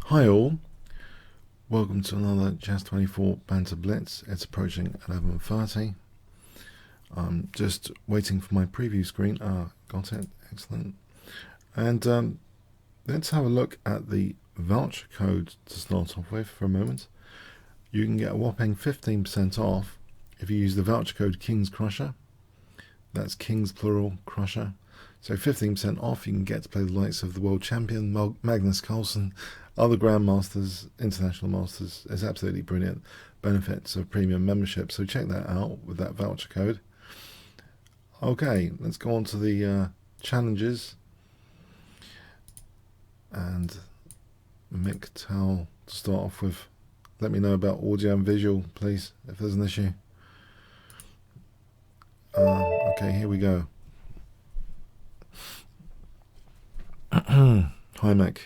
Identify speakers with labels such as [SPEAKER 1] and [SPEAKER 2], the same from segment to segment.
[SPEAKER 1] Hi all, welcome to another Jazz24 Banter Blitz. It's approaching 11:30. I'm just waiting for my preview screen. Got it, excellent. And let's have a look at the voucher code to start off with for a moment. You can get a whopping 15% off if you use the voucher code Kingscrusher. That's Kings plural, Crusher. So 15% off, you can get to play the likes of the world champion, Magnus Carlsen, other Grandmasters, International Masters. It's absolutely brilliant. Benefits of premium membership. So check that out with that voucher code. Okay, let's go on to the challenges. And Mick Towel to start off with. Let me know about audio and visual, please, if there's an issue. Okay, here we go. Hi, Mick.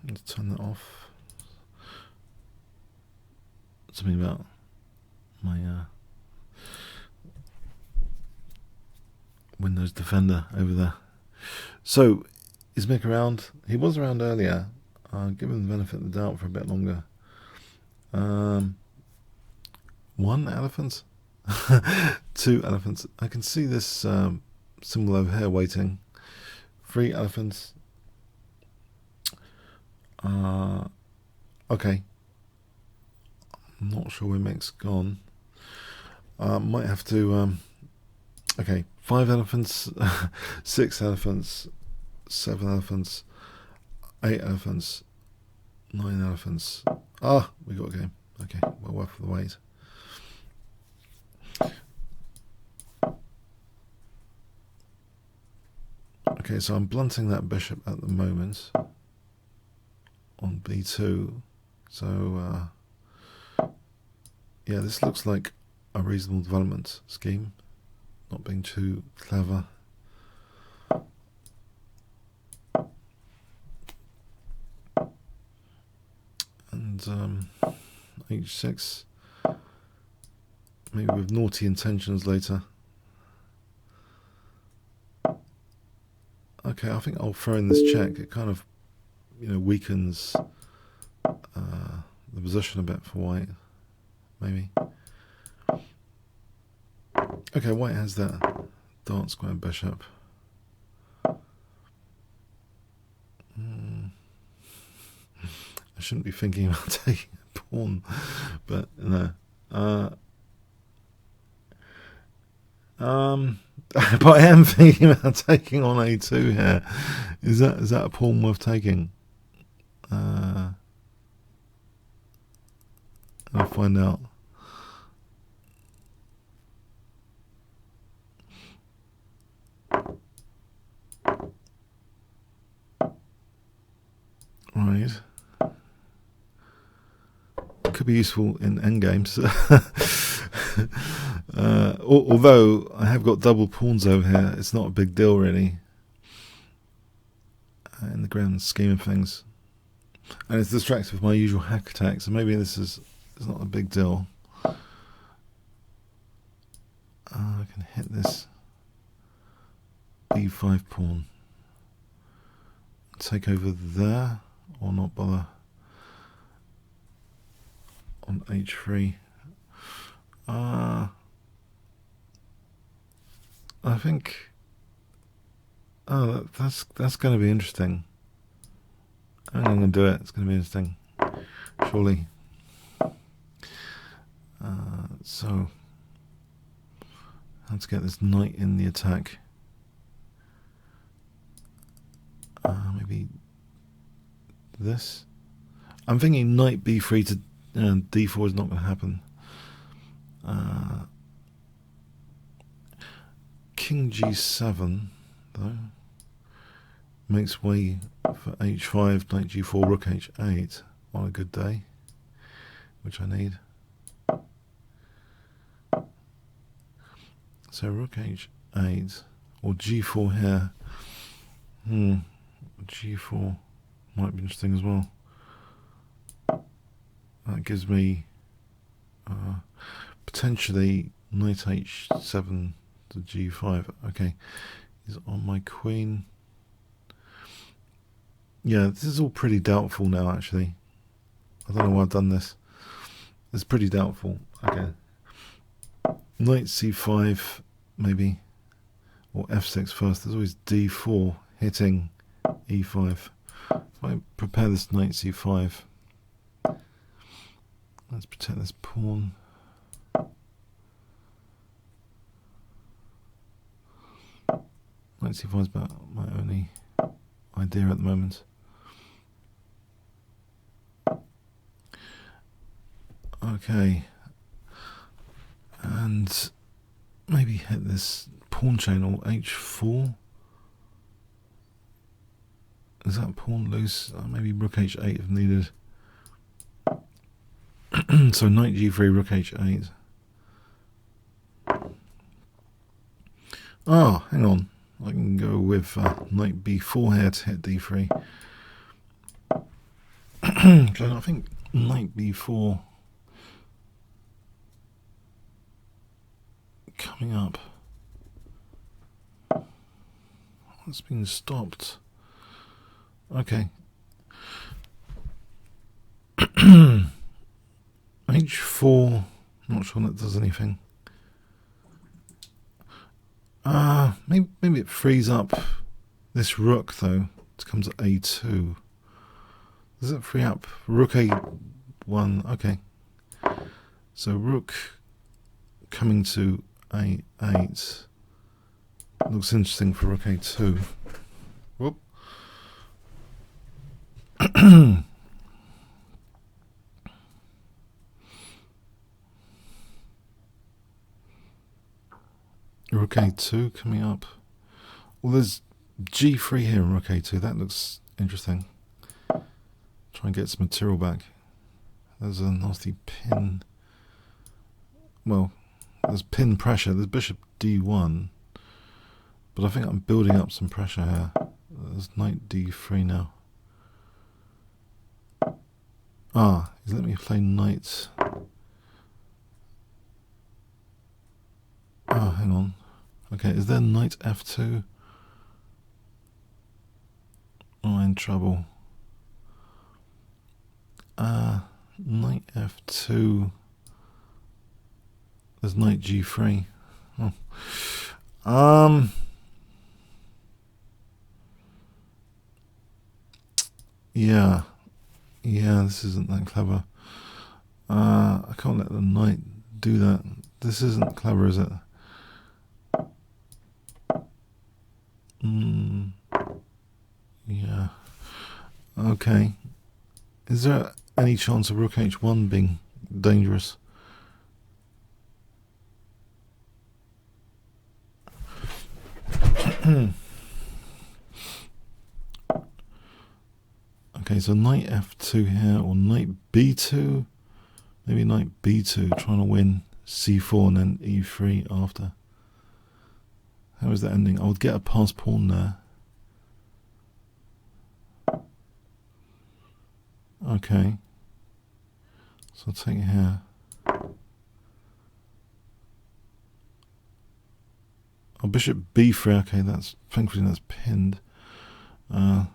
[SPEAKER 1] Let's turn that off. Something about my Windows Defender over there. So, is Mick around? He was around earlier. Give him the benefit of the doubt for a bit longer. 1 elephant? 2 elephants. I can see this symbol over here waiting. 3 elephants. Okay. I'm not sure where Mick's gone. Might have to... okay, 5 elephants, 6 elephants, 7 elephants, 8 elephants, 9 elephants. We got a game. Okay, well worth the wait. Okay, so I'm blunting that bishop at the moment on b2. So, yeah, this looks like a reasonable development scheme. Not being too clever. And h6, maybe with naughty intentions later. Okay, I think I'll throw in this check. It kind of, weakens the position a bit for white, maybe. Okay, white has that dark square bishop. I shouldn't be thinking about taking a pawn, but no. But I am thinking about taking on a2 here. Is that a pawn worth taking? I'll find out. Right. Could be useful in endgames. Although I have got double pawns over here, it's not a big deal really in the grand scheme of things. And it's distracted with my usual hack attack, so maybe this is not a big deal. I can hit this b5 pawn. Take over there, or not bother on h3. I think that's going to be interesting. I'm going to do it. It's going to be interesting, surely. So how to get this knight in the attack? Maybe this. I'm thinking knight b3 to d4 is not going to happen. King g7 though makes way for h5, knight g4, rook h8 on a good day, which I need. So rook h8 or g4 here. G4 might be interesting as well. That gives me potentially knight h7 to g5. Okay, He's on my queen. Yeah, this is all pretty doubtful now, actually. I don't know why I've done this. It's pretty doubtful. Okay. Knight c5, maybe. Or f6 first. There's always d4 hitting e5. If I prepare this knight c5, let's protect this pawn. Knight c5 is about my only idea at the moment. Okay. And maybe hit this pawn chain or h4. Is that pawn loose? Maybe rook h8 if needed. So knight g3, rook h8. Oh, hang on. I can go with knight b4 here to hit d3. So I think knight b4 coming up. It's been stopped. Okay. h4, not sure that does anything. Maybe it frees up this rook though to come to a2. Does it free up rook a1? Okay. So rook coming to a8 looks interesting for rook a2. Whoop. Rook a2 coming up. Well, there's g3 here in rook a2. That looks interesting. Try and get some material back. There's a nasty pin. Well, there's pin pressure. There's bishop d1. But I think I'm building up some pressure here. There's knight d3 now. Ah, he's letting me play knight. Oh, hang on. Okay, is there knight f2? Oh, I'm in trouble. Knight f2. There's knight g3. Oh. Yeah. Yeah, this isn't that clever. I can't let the knight do that. This isn't clever, is it? Yeah. Okay. Is there any chance of rook h1 being dangerous? Okay, so knight f2 here, or knight b2. Maybe knight b2, trying to win c4 and then e3 after. How is that ending? I would get a passed pawn there. Okay. So I'll take it here. Oh, bishop b3. Okay, thankfully that's pinned. But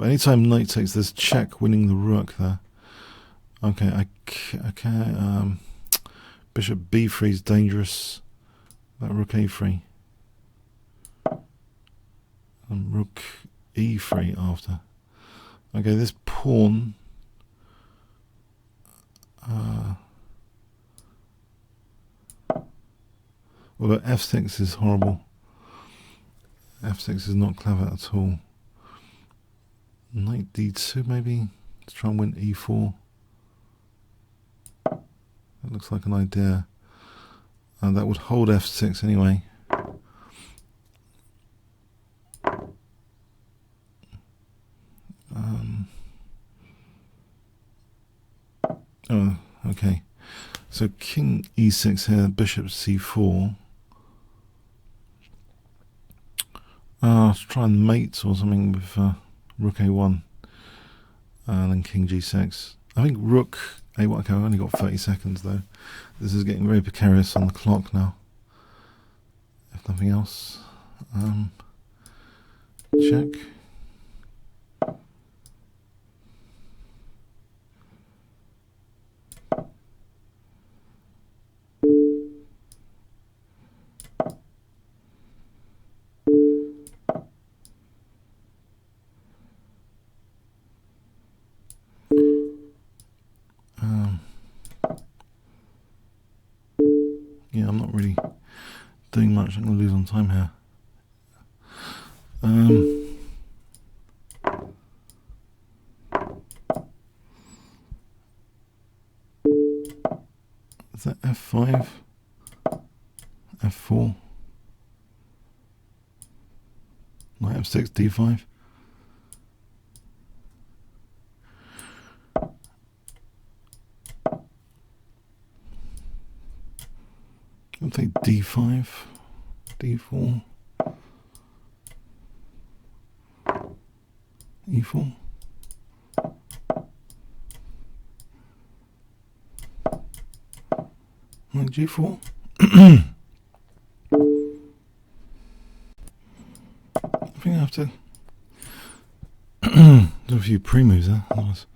[SPEAKER 1] anytime knight takes this check, winning the rook there. Okay, I can't. Bishop b3 is dangerous. That rook a3. And rook e3 after. Okay, this pawn. Although f6 is horrible. f6 is not clever at all. Knight d2 maybe, to try and win e4. That looks like an idea. That would hold f6 anyway. Oh, okay. So king e6 here, bishop c4. Let's try and mate or something with rook a1. And then king g6. I think rook a1. Okay, I've only got 30 seconds though. This is getting very precarious on the clock now. If nothing else. Check. Yeah, I'm not really doing much. I'm going to lose on time here. Is that F5? F4? Knight F6, D5? I'll take D5, D4, E4. Like G4. I think I have to do a few pre-moves there. Otherwise.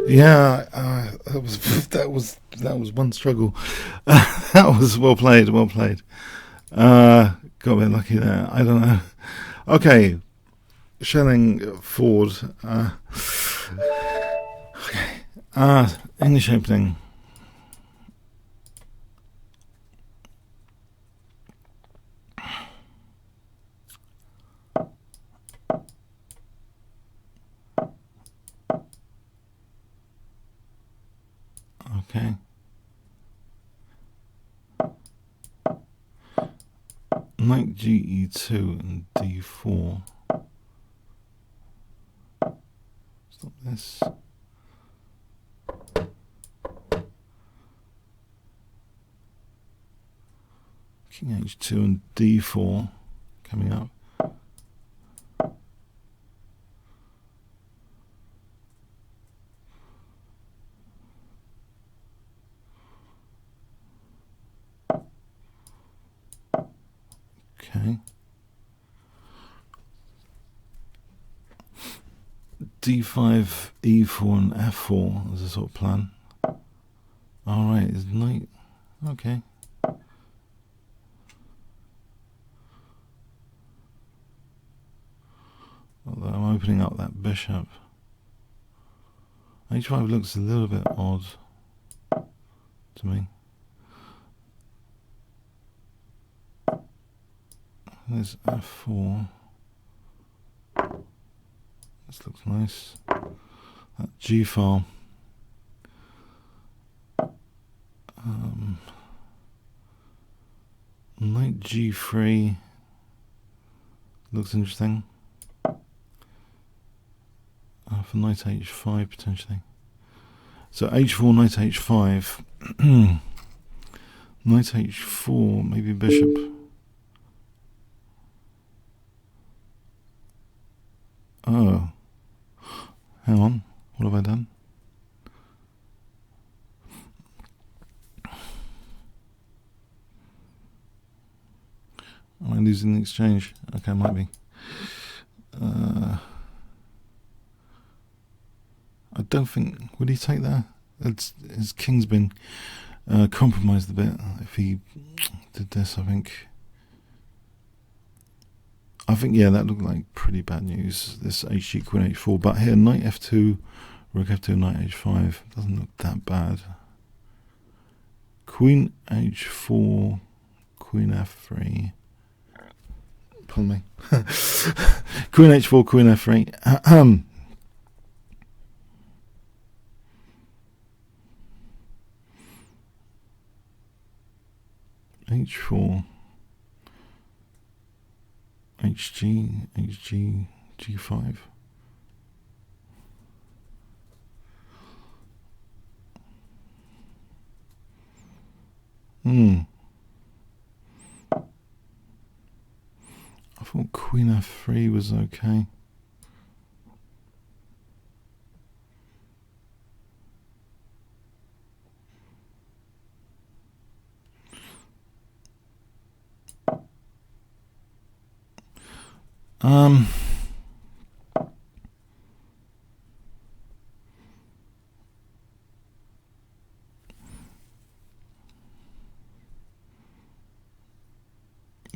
[SPEAKER 1] Yeah, that was one struggle. That was well played. Got a bit lucky there. I don't know. Okay, shelling forward. Okay. English opening. Okay. Knight GE2 and D4. Stop this. King H2 and D4 coming up. Okay. D5, E4 and F4 as a sort of plan. Alright, is knight. Okay. Although I'm opening up that bishop. H5 looks a little bit odd to me. There's F4. This looks nice. That G file. Knight G3 looks interesting. For knight H5 potentially. So H4, knight H5. Knight H4, maybe bishop. Oh. Hang on. What have I done? Am I losing the exchange? Okay, might be. I don't think... Would he take that? His king's been compromised a bit if he did this, I think. Yeah, that looked like pretty bad news, this HG Queen H4. But here, knight F2, rook F2, knight H5. Doesn't look that bad. Queen H4, Queen F3. Pardon me. Queen H4, Queen F3. H4. HG, G5. I thought Queen F3 was okay.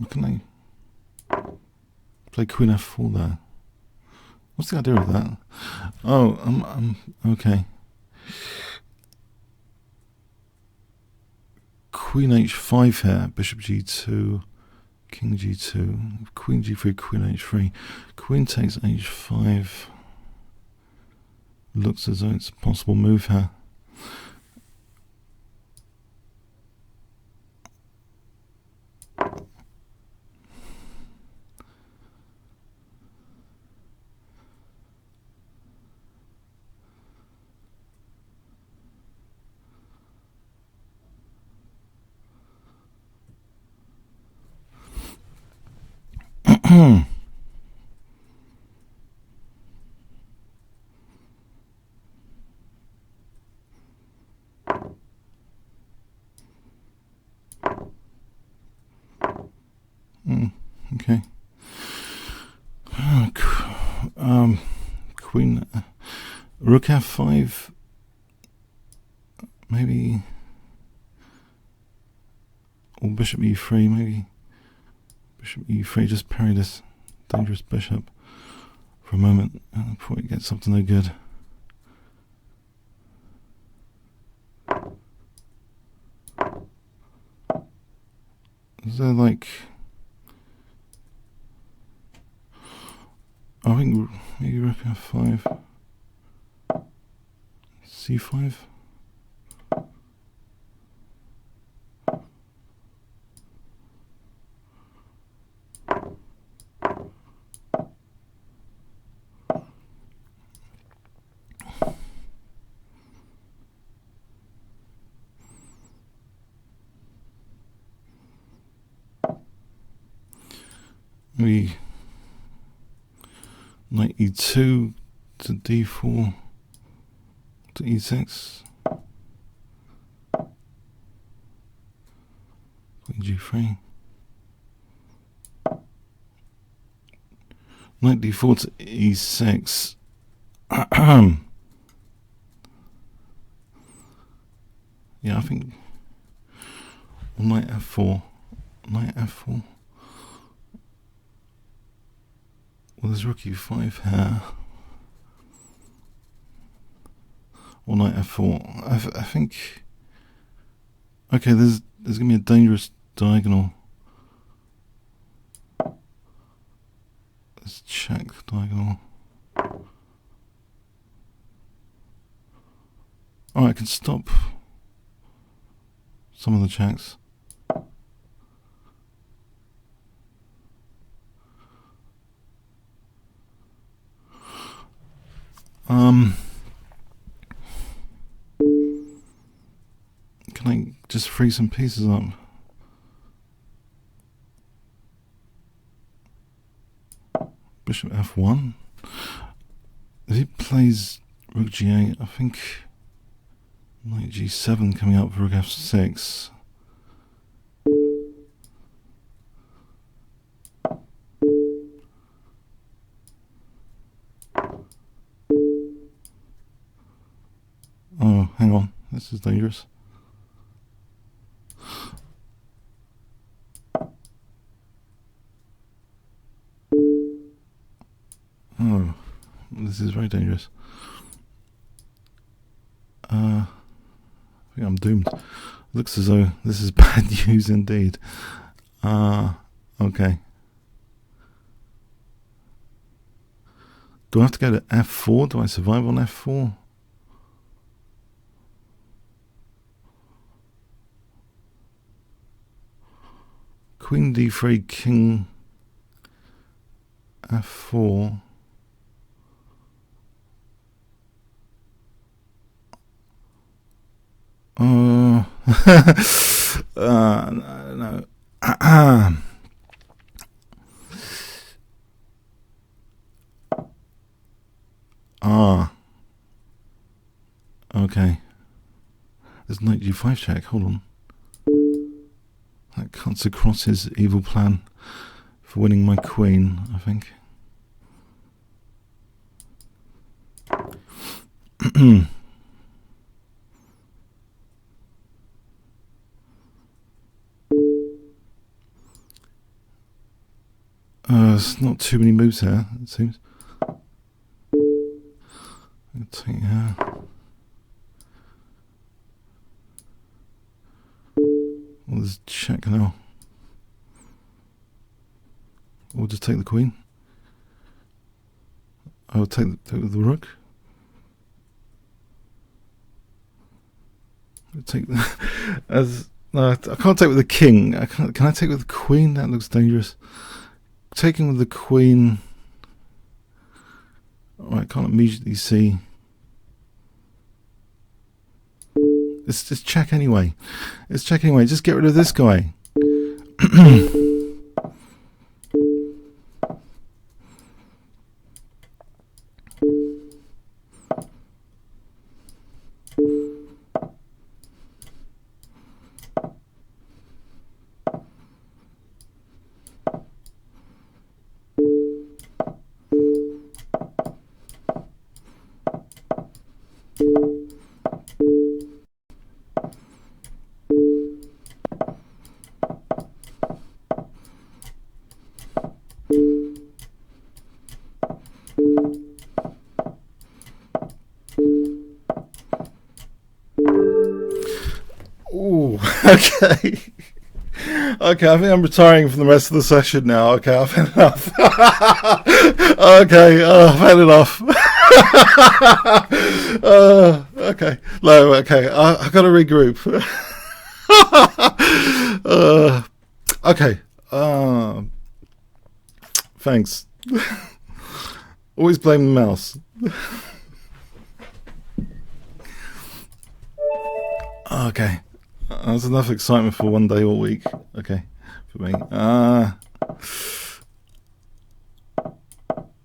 [SPEAKER 1] Can I play Queen F4 there? What's the idea of that? Oh, okay. Queen H5 here, Bishop G2, King G2, Queen G3, Queen H3. Queen takes H5. Looks as though it's a possible move here. Okay. Queen, Rook F5, maybe, or Bishop E3, maybe. Bishop E3, just parry this dangerous bishop for a moment before it gets up to no good. Is there like... I think maybe Rook F5, C5. Maybe knight E2 to D4 to E6. Queen G3. Knight D4 to E6. Yeah, I think knight F4. Knight F4. Well, there's Rook E5 here. Or knight F4. I think. Okay, there's gonna be a dangerous diagonal. Let's check diagonal. Oh, I can stop some of the checks. Can I just free some pieces up? Bishop F1. If he plays Rook G8, I think knight G7 coming up for Rook F6. Oh, hang on. This is dangerous. Oh, this is very dangerous. I think I'm doomed. Looks as though this is bad news indeed. Okay. Do I have to go to F4? Do I survive on F4? Queen D3, King f4. No. Okay. There's knight g5 check. Hold on. That cuts across his evil plan for winning my queen, I think. There's not too many moves here, it seems. I'll take her. Well, there's check now. We'll just take the queen. I'll take the rook. I'll take no, I can't take with the king. Can I take with the queen? That looks dangerous. Taking with the queen. Alright, can't immediately see. It's check anyway. It's check anyway. Just get rid of this guy. Okay. Okay, I think I'm retiring from the rest of the session now. Okay, I've had enough. Okay, I've had enough. Okay, no, okay, I've got to regroup. Okay, thanks. Always blame the mouse. Okay. That's enough excitement for one day all week. Okay, for me.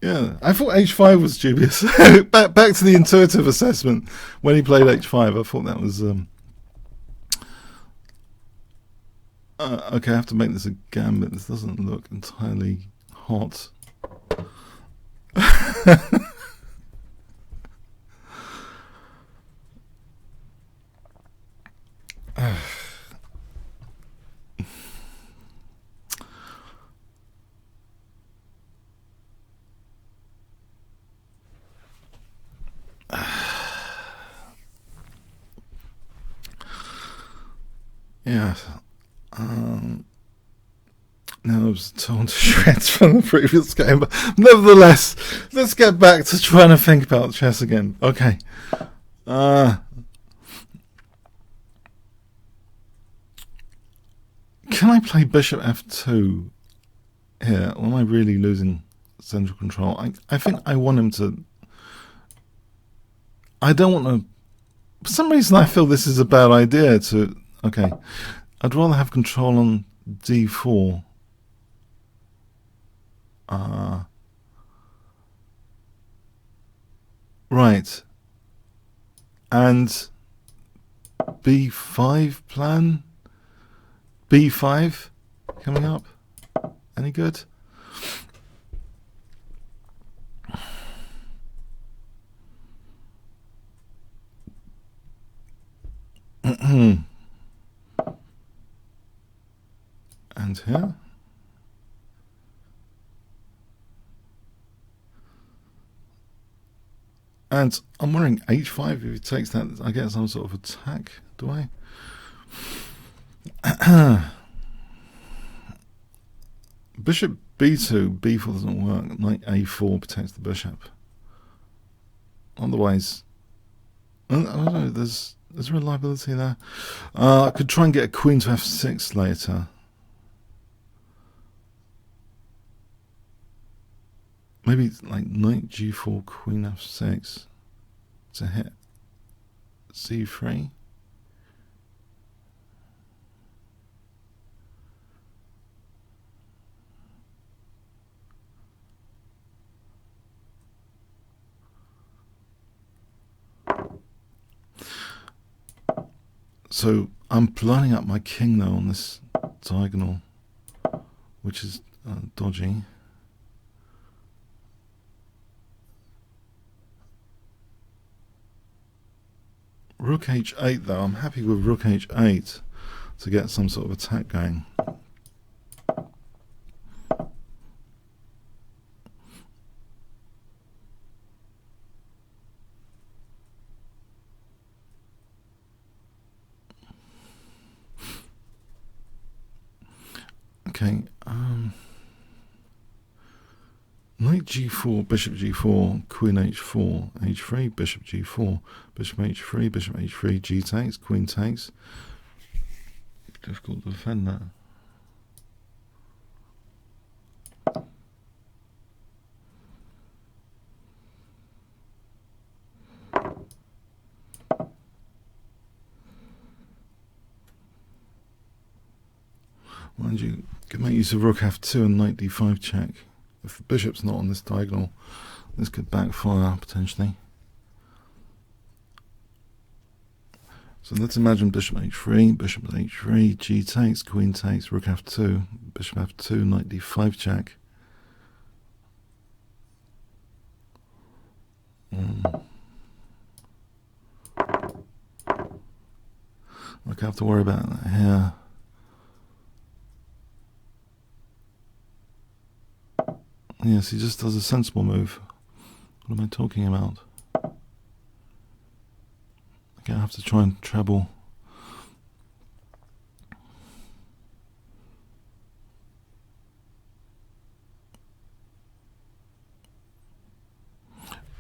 [SPEAKER 1] Yeah, I thought H5 was dubious. back to the intuitive assessment. When he played H5, I thought that was... okay, I have to make this a gambit. This doesn't look entirely hot. Yeah. Now I was torn to shreds from the previous game, but nevertheless, let's get back to trying to think about chess again. Okay. Can I play bishop f2 here? Or am I really losing central control? I think I want him to... I don't want to... For some reason I feel this is a bad idea to... Okay. I'd rather have control on d4. Right. And b5 plan? b5 coming up? Any good? And here. And I'm wondering h5, if he takes that, I get some sort of attack, do I? Bishop b2, b4 doesn't work. Knight a4 protects the bishop. Otherwise, I don't know, there's reliability there. I could try and get a queen to f6 later. maybe like knight g4, queen f6 to hit c3. So I'm lining up my king though on this diagonal, which is dodgy. Rook h8 though, I'm happy with rook h8 to get some sort of attack going. Okay, knight g4, bishop g4, queen h4, h3, bishop g4, bishop h3, bishop h3, g takes, queen takes. Difficult to defend that. Mind you, can make use of rook f2 and knight d5 check. If the bishop's not on this diagonal, this could backfire potentially. So let's imagine bishop h3, bishop h3, g takes, queen takes, rook f2, bishop f2, knight d5 check. Like I have to worry about that here. Yes, he just does a sensible move. What am I talking about? Okay, I have to try and treble.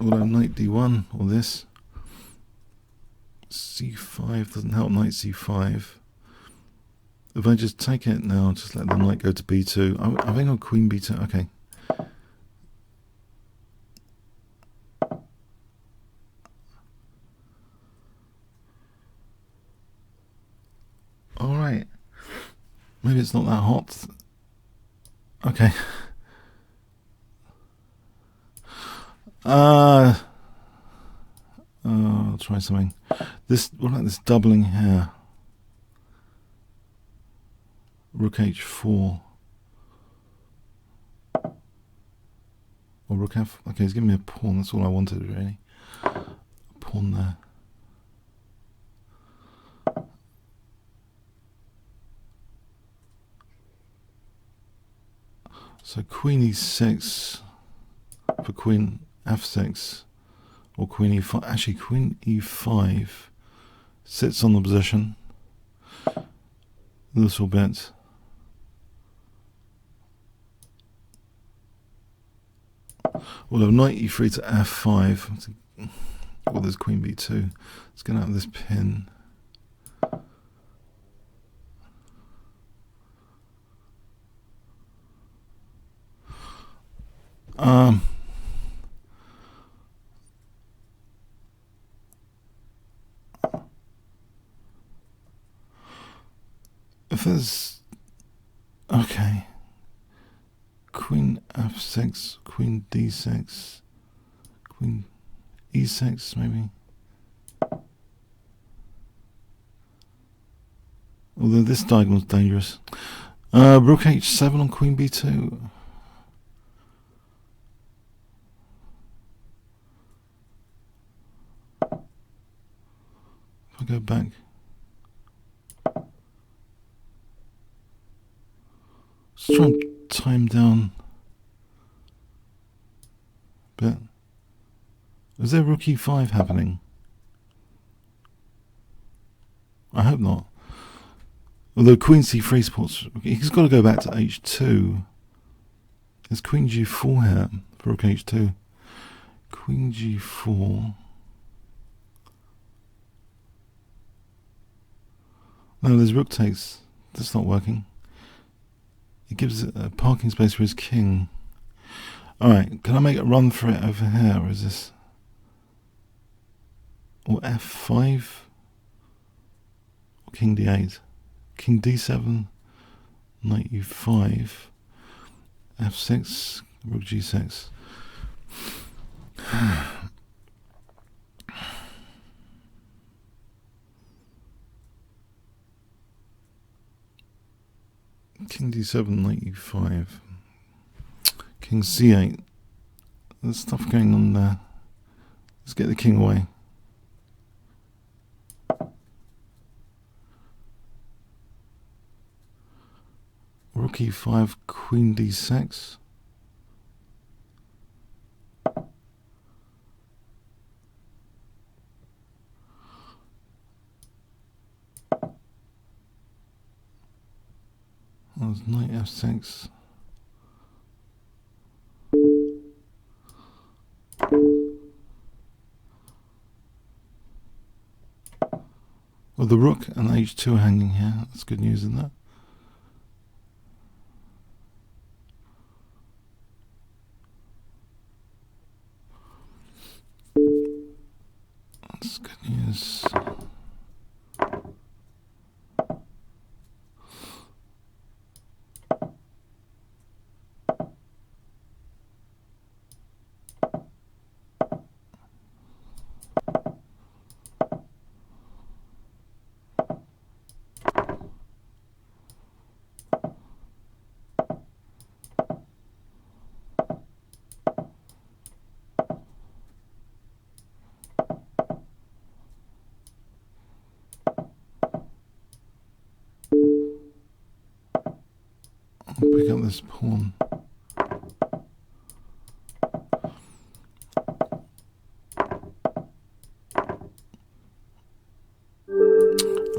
[SPEAKER 1] Although knight d1 or this. c5 doesn't help knight c5. If I just take it now, just let the knight go to b2. I think on queen b2. Okay. Alright. Maybe it's not that hot. Okay. I'll try something. What about this doubling here? Rook h4. Or rook f. Okay, he's giving me a pawn. That's all I wanted, really. A pawn there. So queen e6 for queen f6 or queen e5. Actually, queen e5 sits on the position a little bit. Although knight e3 to f5. Well, there's queen b2. Let's get out of this pin. If there's okay, queen f6, queen d6, queen e6 maybe. Although this diagonal is dangerous. Rook h7 on queen b2. If I go back. Let's try and time down a bit. Is there rook e5 happening? I hope not. Although queen c3 supports, he's got to go back to h2. There's queen g4 here for rook h2. Queen g4. No, there's rook takes. That's not working. It gives a parking space for his king. Alright, can I make a run for it over here, or is this... or f5? Or king d8? King d7, knight u5, f6, rook g6. King d7, knight u5, king c8. There's stuff going on there. Let's get the king away. Rook e5, queen d6. There's knight f6. Well, the rook and h2 are hanging here. That's good news, isn't it? That's good news. Pick up this pawn.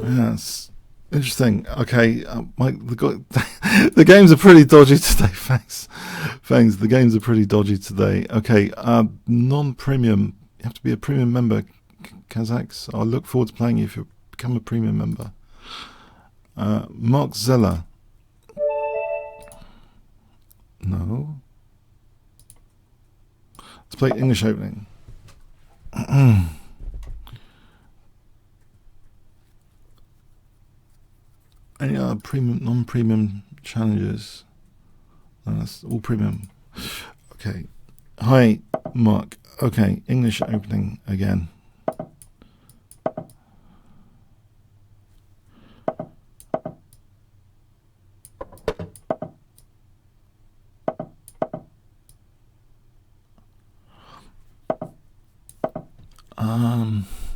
[SPEAKER 1] Yes, interesting. Okay, the games are pretty dodgy today. Thanks. The games are pretty dodgy today. Okay, non-premium. You have to be a premium member, Kazakhs. I look forward to playing you if you become a premium member. Mark Zeller. No. Let's play English Opening. Any other premium, non-premium challenges? No, that's all premium. Okay. Hi, Mark. Okay, English Opening again.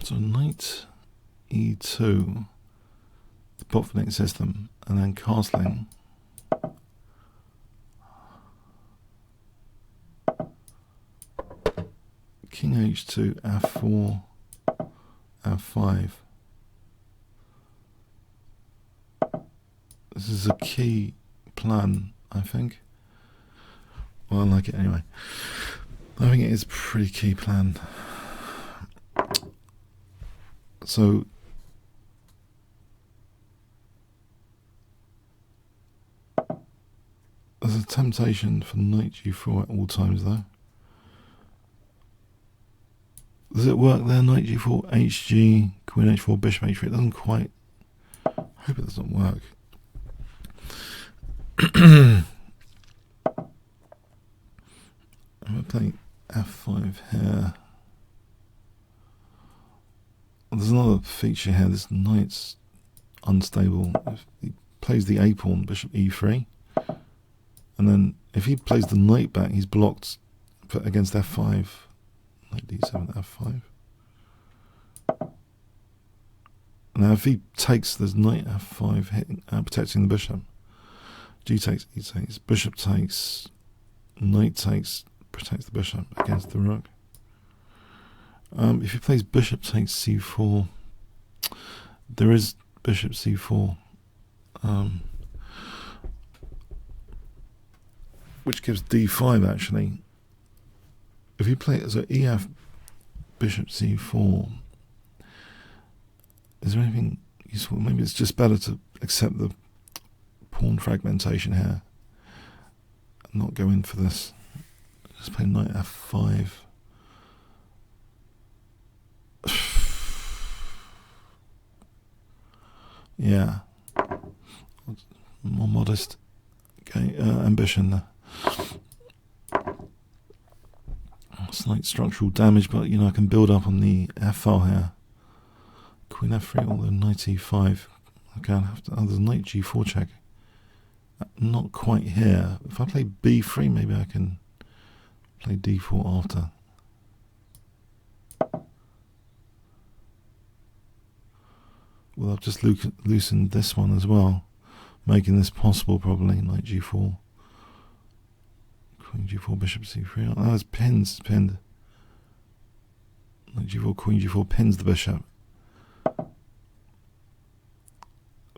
[SPEAKER 1] So knight e2, the Botvinnik system, and then castling. King h2, f4, f5. This is a key plan, I think. Well, I like it anyway. I think it is a pretty key plan. So there's a temptation for knight g4 at all times, though. Does it work there? Knight g4, hg, queen h4, bishop h3. It doesn't quite. I hope it doesn't work. I'm going to play f5 here. There's another feature here. This knight's unstable. If he plays the a pawn, bishop e3, and then if he plays the knight back, he's blocked against f5. Knight d7, f5. Now, if he takes, there's knight f5 hitting, protecting the bishop. G takes, E takes, bishop takes, knight takes, protects the bishop against the rook. If he plays bishop takes c4, there is bishop c4, which gives d5 actually. If you play it, so ef bishop c4, is there anything useful? Maybe it's just better to accept the pawn fragmentation here and not go in for this Just play knight f5. Yeah. More modest. Okay, ambition there. Slight structural damage, but I can build up on the f file here. Queen f3, although knight e5. Okay, I'll have to. Oh, there's knight g4 check. Not quite here. If I play b3, maybe I can play d4 after. Well, I've just loosened this one as well, making this possible probably. Knight g4. Queen g4, bishop c3. Oh, it's pins. It's pinned. Knight g4, queen g4 pins the bishop.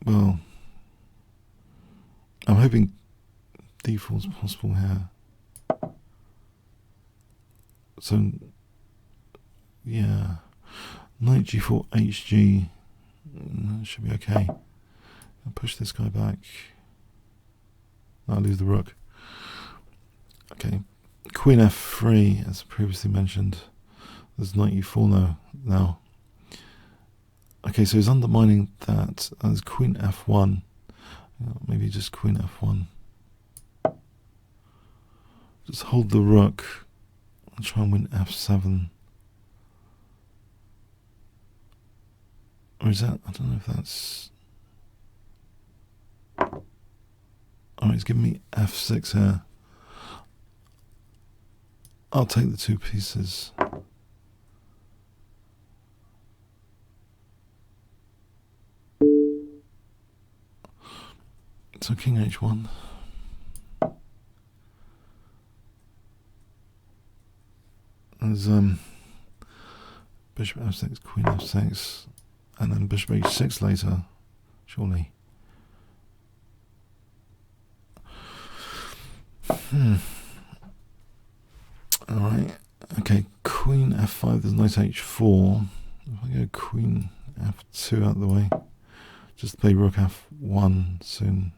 [SPEAKER 1] Well, I'm hoping d4 is possible here. So, yeah. Knight g4, hg. That should be okay. I'll push this guy back. I'll lose the rook. Okay. Queen f3, as previously mentioned. There's knight e4 now. Okay, so he's undermining that. There's queen f1. Maybe just queen f1. Just hold the rook and try and win f7. Or is that? I don't know if that's. Alright, he's giving me f6 here. I'll take the two pieces. So king h1. There's bishop f6, queen f6, and then bishop h6 later, surely. Alright, okay, queen f5, there's knight h4. If I go queen f2 out of the way, just play rook f1 soon.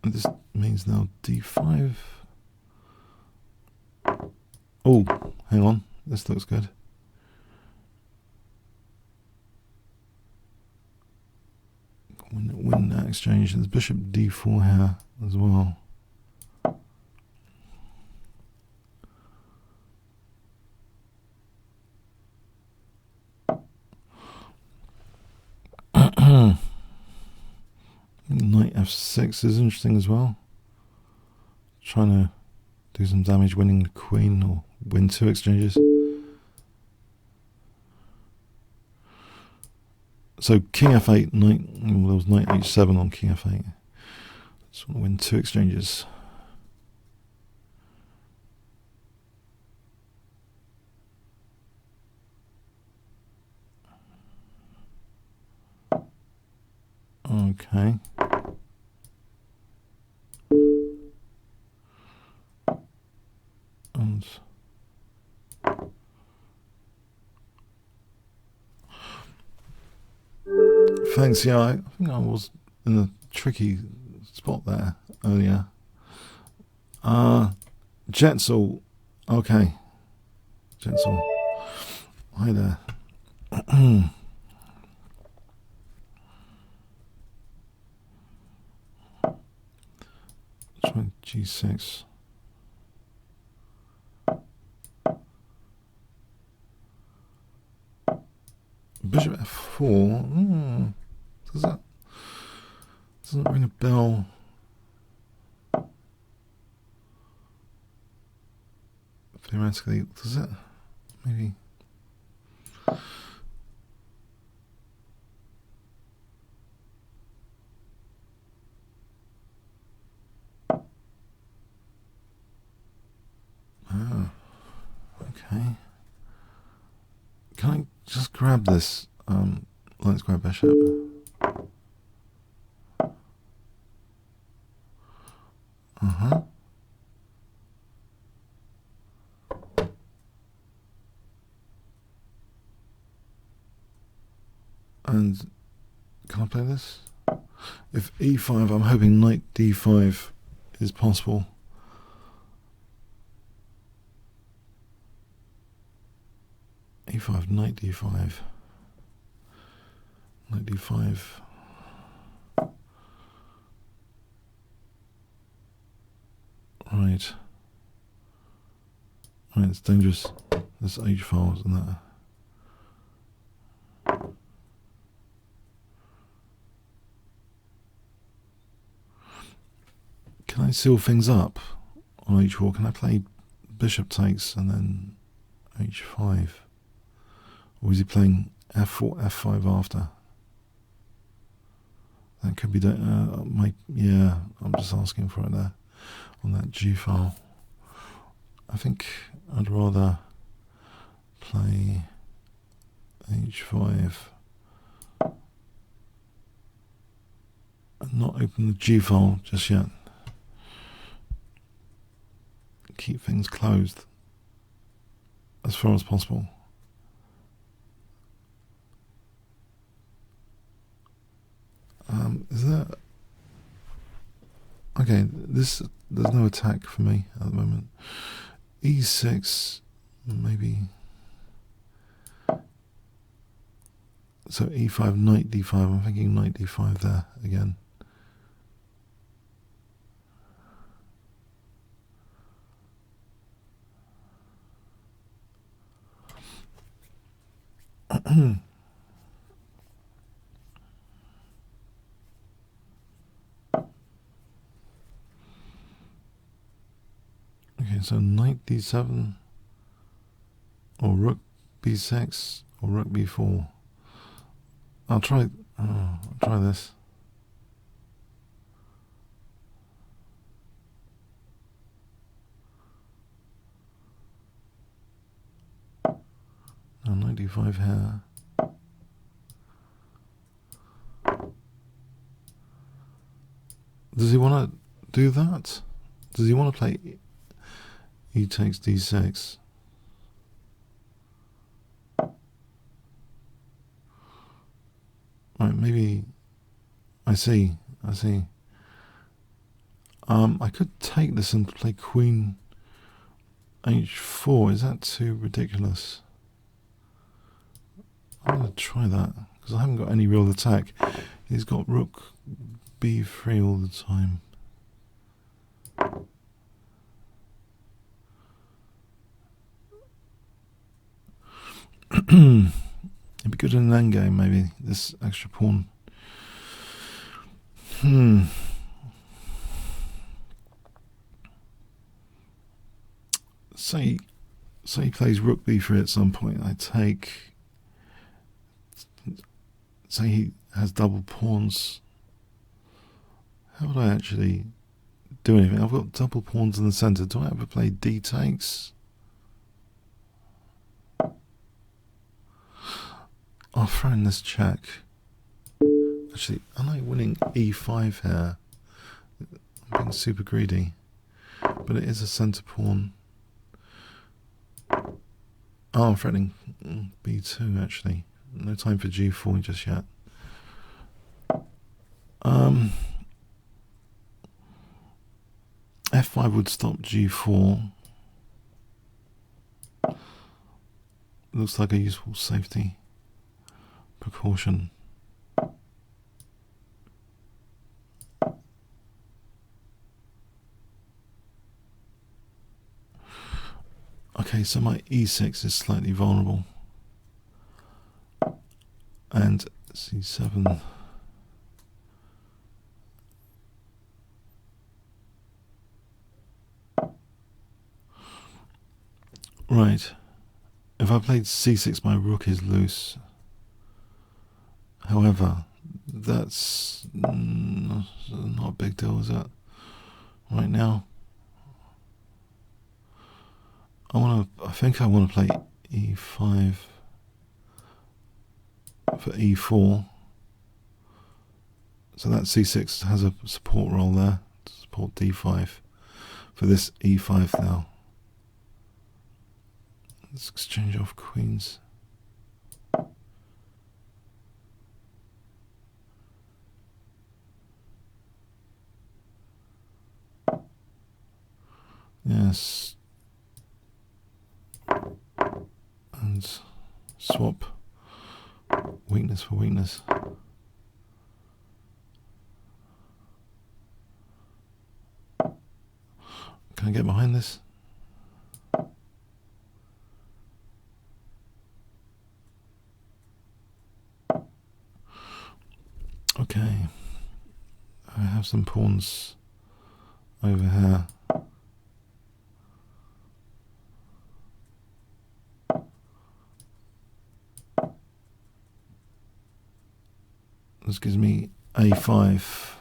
[SPEAKER 1] And this means now d5. Oh, hang on, this looks good. Win that exchange. There's bishop d4 here as well. Knight f6 is interesting as well. Trying to do some damage winning the queen or win two exchanges. So king f8, knight, well, there was knight h7 on king f8. Just want to win two exchanges. Okay. And thanks, yeah, I think I was in a tricky spot there earlier. Jetzel, okay. Jetzel, hi there. Try g6. Bishop f4. Does that doesn't ring a bell? Theoretically, does it? Maybe. Ah, okay. Can I just grab this light square bishop? And can I play this? If e5, I'm hoping knight d5 is possible. e5, knight d5. Knight d5. Right. Right, it's dangerous. This H file, isn't that? Can I seal things up on h4? Can I play bishop takes and then h5? Or is he playing f4, f5 after? That could be yeah, I'm just asking for it there on that G file. I think I'd rather play h5 and not open the G file just yet. Keep things closed as far as possible. Is that okay? There's no attack for me at the moment. E6 maybe. So e5, knight d5. I'm thinking knight d5 there again. Okay, so knight d7 or rook b6 or rook b4. I'll try this. Now knight d5 here. Does he want to do that? Does he want to play e takes d6? Right, maybe. I see. I could take this and play queen h4. Is that too ridiculous? I'm going to try that because I haven't got any real attack. He's got rook b3 all the time. It'd be good in an endgame, maybe, this extra pawn. Say he plays rook b3 at some point. I take. Say he has double pawns. How would I actually do anything? I've got double pawns in the centre. Do I ever play d takes? I'll throw in this check. Actually, am I winning e5 here? I'm being super greedy. But it is a centre pawn. Oh, I'm threatening b2 actually. No time for g4 just yet. f5 would stop g4. Looks like a useful safety precaution. Okay, so my e6 is slightly vulnerable. And c7. Right. If I played c6, my rook is loose. However, that's not a big deal, is it? Right now, I think I want to play e5 for e4. So that c6 has a support role there to support d5 for this e5 now. Let's exchange off queens. Yes. And swap weakness for weakness. Can I get behind this? Okay. I have some pawns over here. This gives me a5.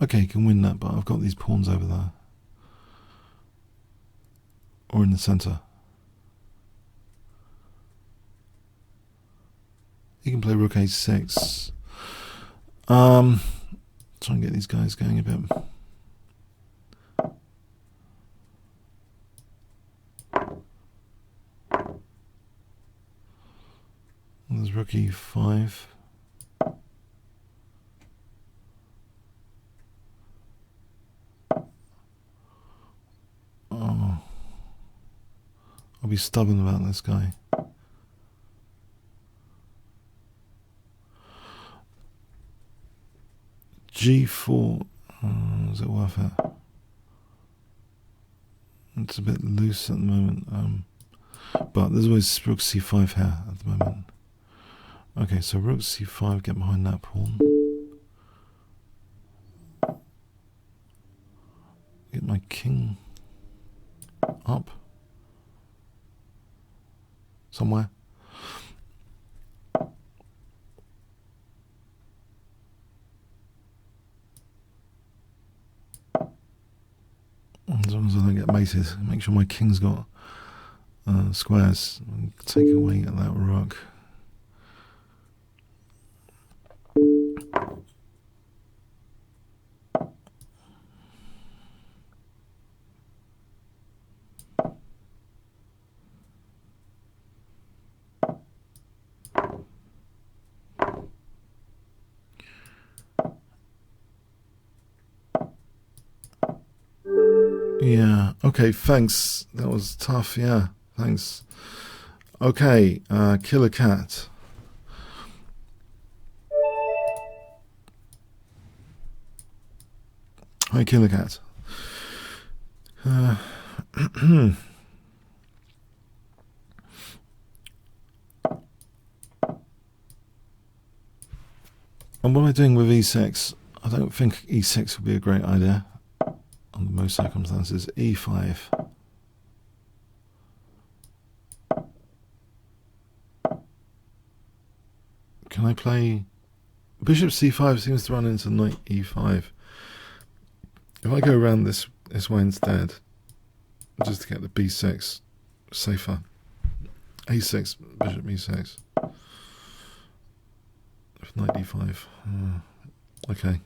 [SPEAKER 1] Okay, can win that, but I've got these pawns over there. Or in the centre. He can play rook a6. Try and get these guys going a bit. There's rook e5. Oh, I'll be stubborn about this guy. G4. Is it worth it? It's a bit loose at the moment. But there's always rook c5 here at the moment. Okay, so rook c5, get behind that pawn. Get my king up somewhere. As long as I don't get mated, make sure my king's got squares. Take away at that rook. Yeah, okay, thanks. That was tough, yeah, thanks. Okay, Killer Cat. Hi, Killer Cat. And what am I doing with e6? I don't think e6 would be a great idea under most circumstances. e5. Can I play... Bishop c5 seems to run into knight e5. If I go around this way instead, just to get the b6 safer. a6, bishop e6. Knight d5. Okay.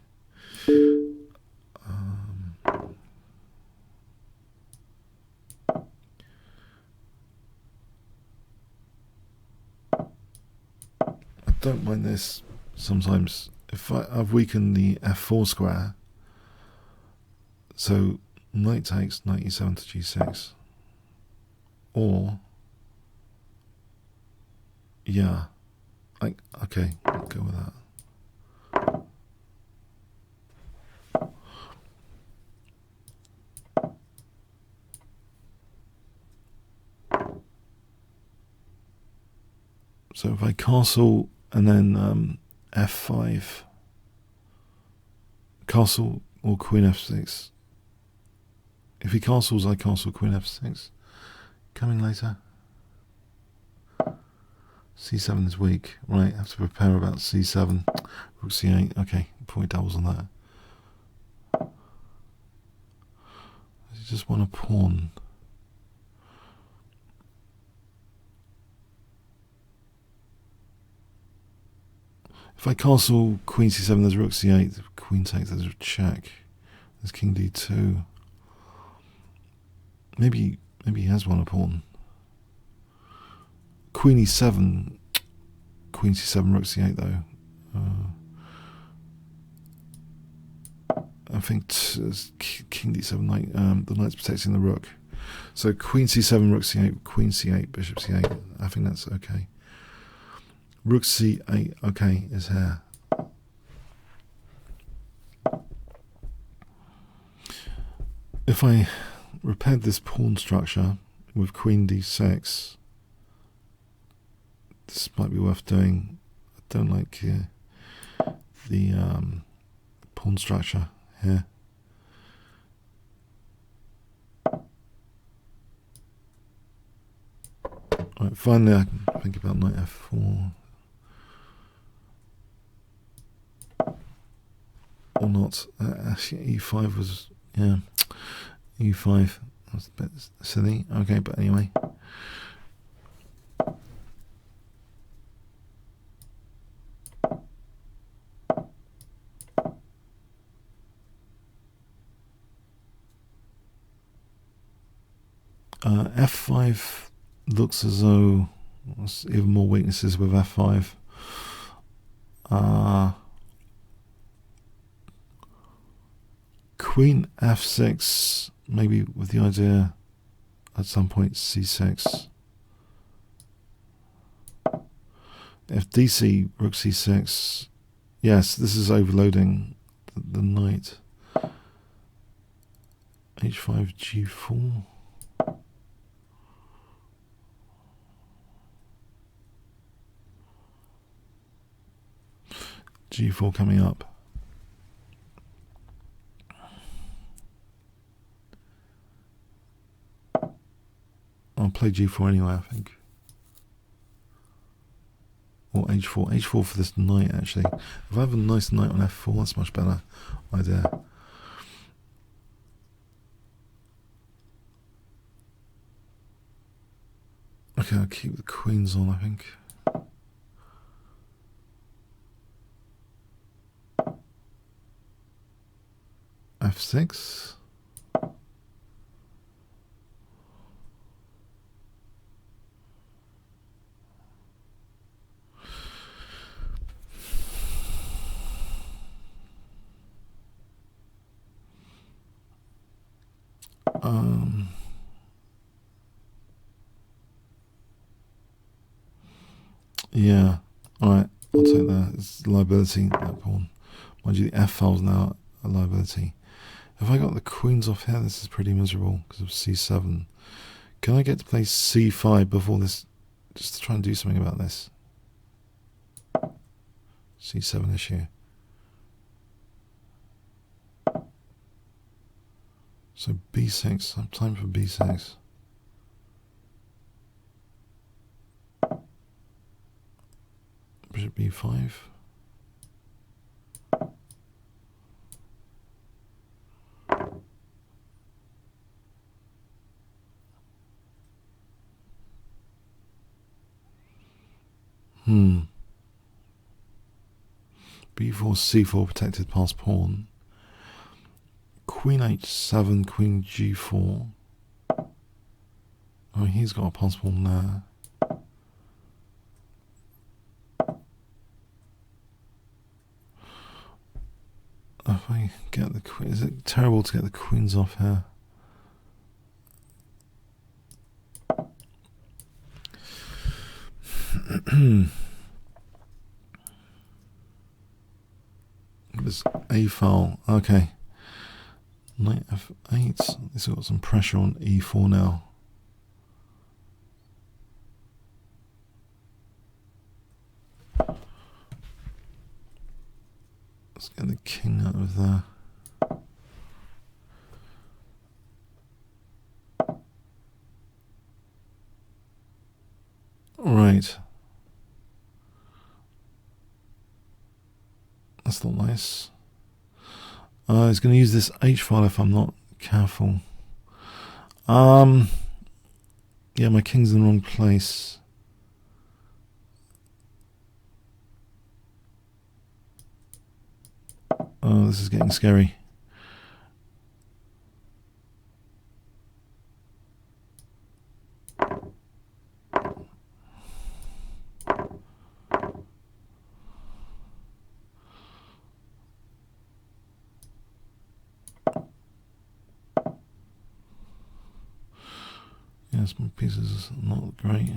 [SPEAKER 1] I don't mind this sometimes. If I've weakened the f4 square, so knight takes, knight e7 to g6, or yeah, okay, I'll go with that. So if I castle and then f5, castle or queen f6. If he castles, I castle queen f6. Coming later. c7 is weak. Right, I have to prepare about c7. Rook c8. Okay, probably doubles on that. I just want a pawn. If I castle queen c7, there's rook c8. Queen takes, there's a check. There's king d2. Maybe he has won a pawn. Queen e7, queen c7, rook c8 though. I think king d7 knight. The knight's protecting the rook. So queen c7, rook c8, queen c8, bishop c8. I think that's okay. Rook c8, okay, is here. If I repaired this pawn structure with queen d6, this might be worth doing. I don't like the pawn structure here. Right, finally I can think about knight f4. Or not. Actually, e5 was, yeah, e5. That's a bit silly. Okay, but anyway. F5 looks as though there's even more weaknesses with F5. Queen F6, maybe with the idea at some point C6. If DC, rook C6, yes, this is overloading the knight. H5, G4. G4 coming up. I'll play G4 anyway, I think. Or H4. H4 for this knight, actually. If I have a nice knight on F4, that's a much better idea. Okay, I'll keep the queens on, I think. F6. Yeah, alright, I'll take that. It's liability, that pawn. Mind you, the F file's now a liability. If I got the queens off here, this is pretty miserable because of C7. Can I get to play C5 before this, just to try and do something about this? C7 issue. So B6, I'm time for B6. Bishop B5. B4, C4 protected past pawn. Queen H7, Queen G4. Oh, he's got a pass pawn there. If I get the queen, is it terrible to get the queens off here? This A file, okay. Knight F8. This has got some pressure on E4 now. Let's get the king out of there. Right. That's not nice. He's going to use this H file if I'm not careful. Yeah, my king's in the wrong place. Oh, this is getting scary. Yes, my pieces are not great.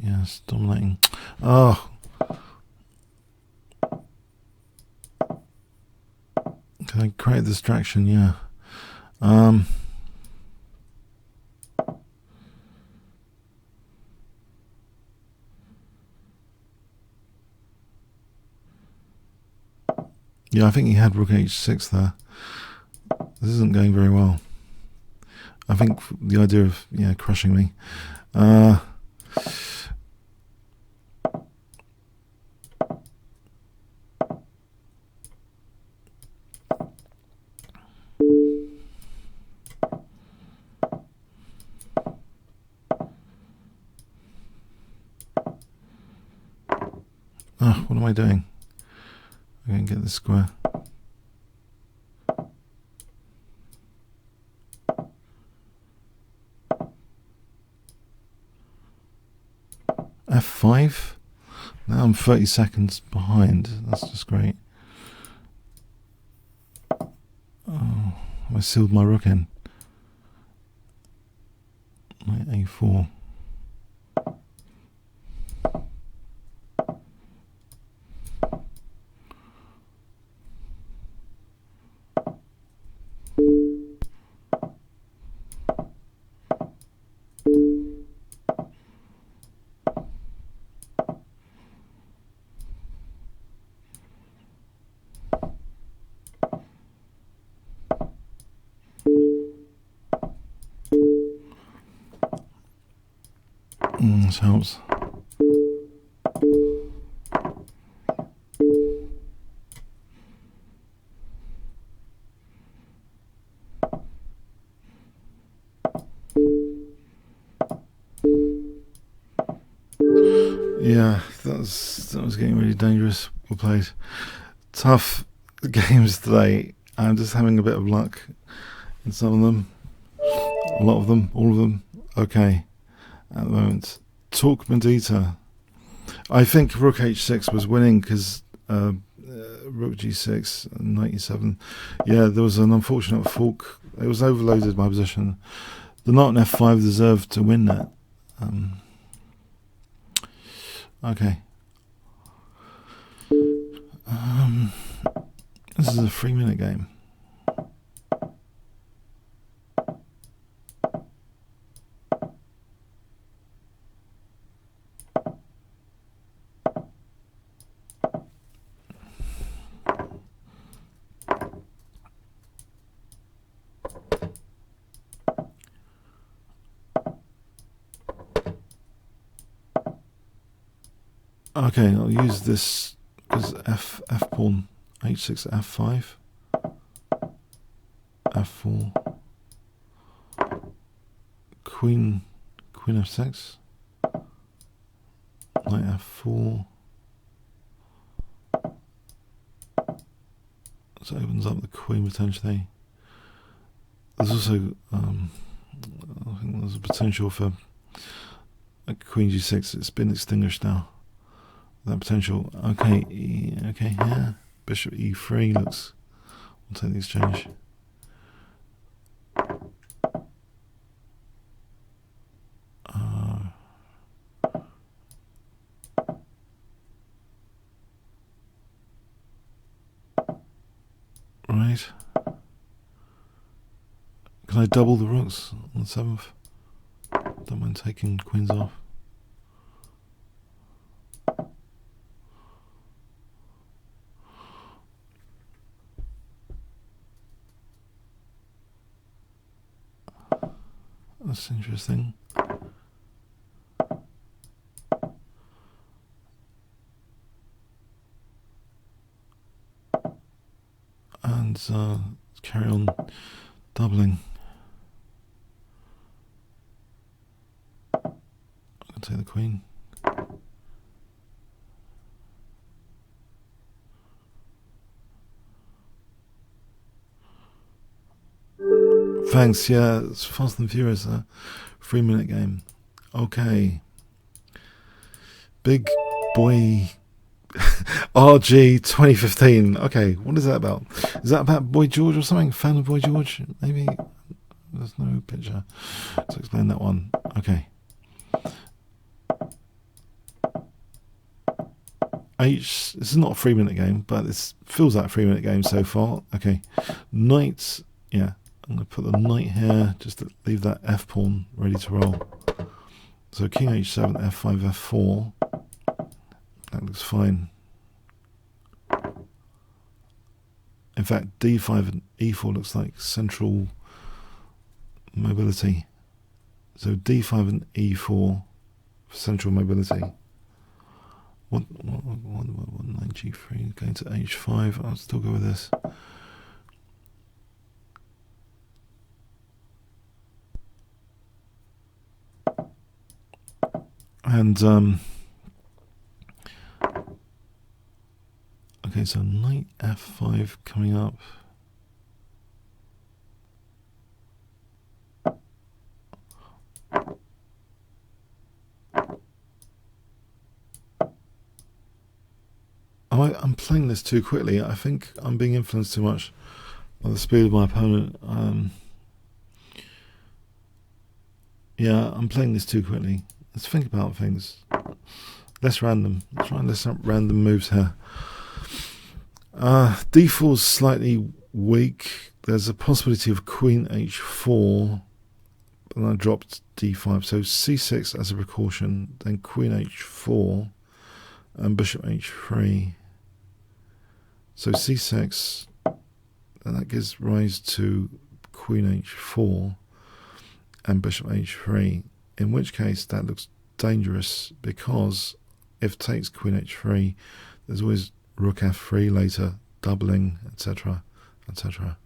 [SPEAKER 1] Yes, dominating. Oh, can I create a distraction? Yeah. Yeah, I think he had rook h6 there. This isn't going very well. I think the idea of crushing me. What am I doing? I'm going to get this square. F5. Now I'm 30 seconds behind. That's just great. Oh, I sealed my rook in. Knight A4. This helps. Yeah, that was getting really dangerous. We played tough games today. I'm just having a bit of luck in some of them. A lot of them, all of them. Okay, at the moment. Talk Medita. I think rook h6 was winning because rook g6, 97. Yeah, there was an unfortunate fork. It was overloaded my position. The knight on f5 deserved to win that. Okay. This is a 3-minute game. Okay, I'll use this because f pawn, h6, f5, f4, queen f6, knight f4. So it opens up the queen potentially. There's also, I think there's a potential for a queen g6. It's been extinguished now. That potential. Okay, okay, yeah. Bishop e3 looks. We'll take the exchange. Right. Can I double the rooks on the 7th? Don't mind taking queens off. That's interesting. And carry on doubling. I can take the queen. Thanks, yeah, it's Fast and Furious, a 3-minute game. Okay. Big boy RG 2015. Okay, what is that about? Is that about Boy George or something? Fan of Boy George? Maybe. There's no picture to explain that one. Okay. This is not a 3-minute game, but this feels like a 3-minute game so far. Okay. Knight, yeah. I'm going to put the knight here just to leave that F pawn ready to roll. So King H7, F5, F4. That looks fine. In fact, D5 and E4 looks like central mobility. So D5 and E4 for central mobility. What knight G3 going to H5? I'll still go with this. And okay, so knight F5 coming up. I'm playing this too quickly. I think I'm being influenced too much by the speed of my opponent. Yeah, I'm playing this too quickly. Let's think about things. Less random. Let's try less random moves here. D4 is slightly weak. There's a possibility of Queen H4, but I dropped D5. So C6 as a precaution, then Queen H4 and Bishop H3. So C6, and that gives rise to Queen H4 and Bishop H3, in which case that looks dangerous, because if takes Queen H3, there's always Rook F3 later, doubling, etc., etc.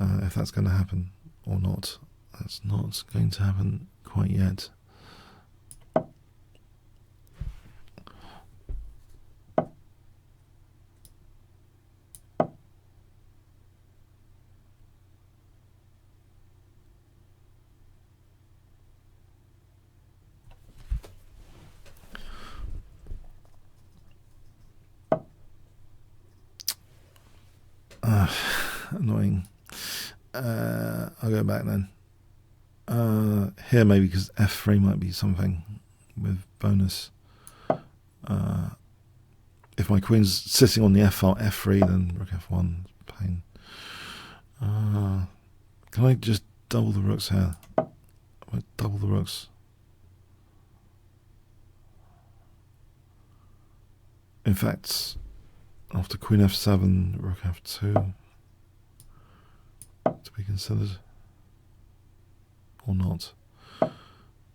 [SPEAKER 1] If that's going to happen or not. That's not going to happen quite yet. Annoying. I'll go back then. Here maybe, because F3 might be something with bonus. If my queen's sitting on the F file F3, then Rook F1 is pain. Can I just double the rooks here? Double the rooks. In fact, after Queen F7, Rook F2 to be considered, or not. Why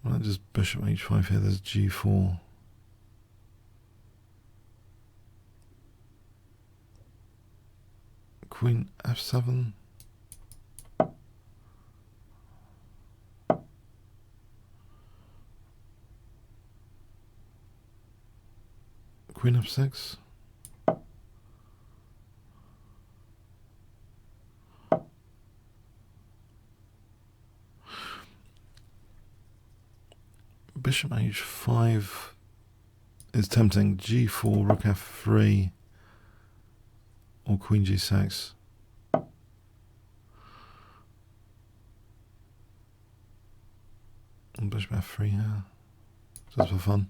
[SPEAKER 1] not just Bishop H5 here? There's G4. Queen F7. Queen F6. Bishop H5 is tempting. G4, Rook F3, or Queen G6. And Bishop F3 here, just for fun.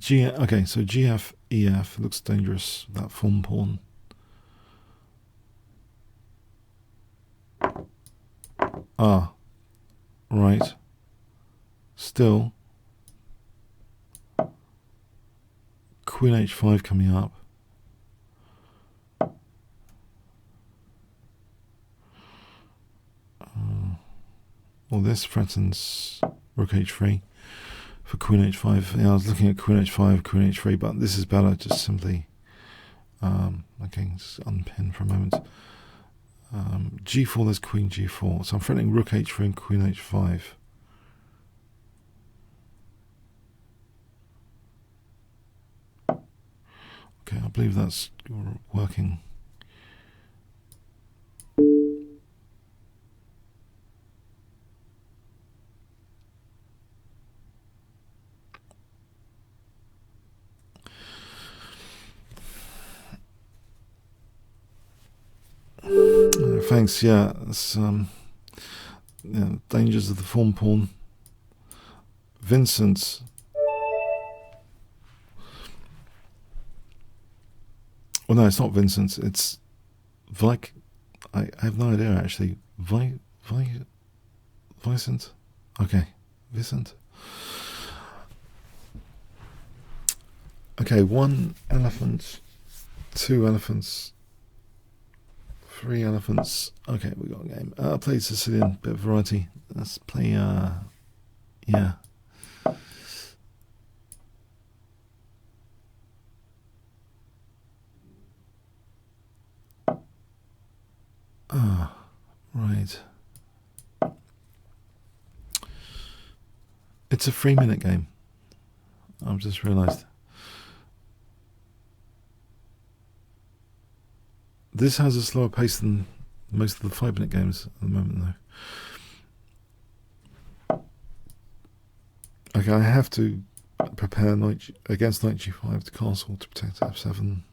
[SPEAKER 1] Okay, so GF, EF looks dangerous, that form pawn. Right. Still. Queen H5 coming up. Well, this threatens Rook H3 for Queen H5. Yeah, I was looking at Queen H5, Queen H3, but this is better. Just simply, okay, just unpin for a moment. G4, there's Queen G4. So I'm threatening Rook H3 and Queen H5. Okay, I believe that's working. thanks. Yeah, it's, yeah, dangers of the form pawn. Vincent. Well, no, it's not Vincent. It's Vike. I have no idea actually. Vicent. Okay, Vicent. Okay, 1 elephant, 2 elephants, 3 elephants. Okay, we got a game. I'll play Sicilian, bit of variety. Let's play, yeah. Ah, right. It's a 3-minute game. I've just realised. This has a slower pace than most of the 5-minute games at the moment, though. Okay, I have to prepare against knight g5 to castle to protect f7.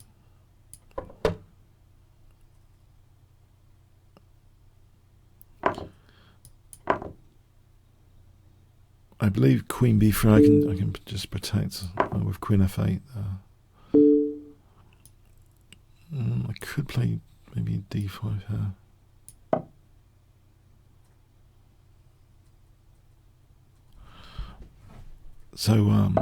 [SPEAKER 1] I believe queen b3 I can just protect with queen f8. I could play maybe d5 here. So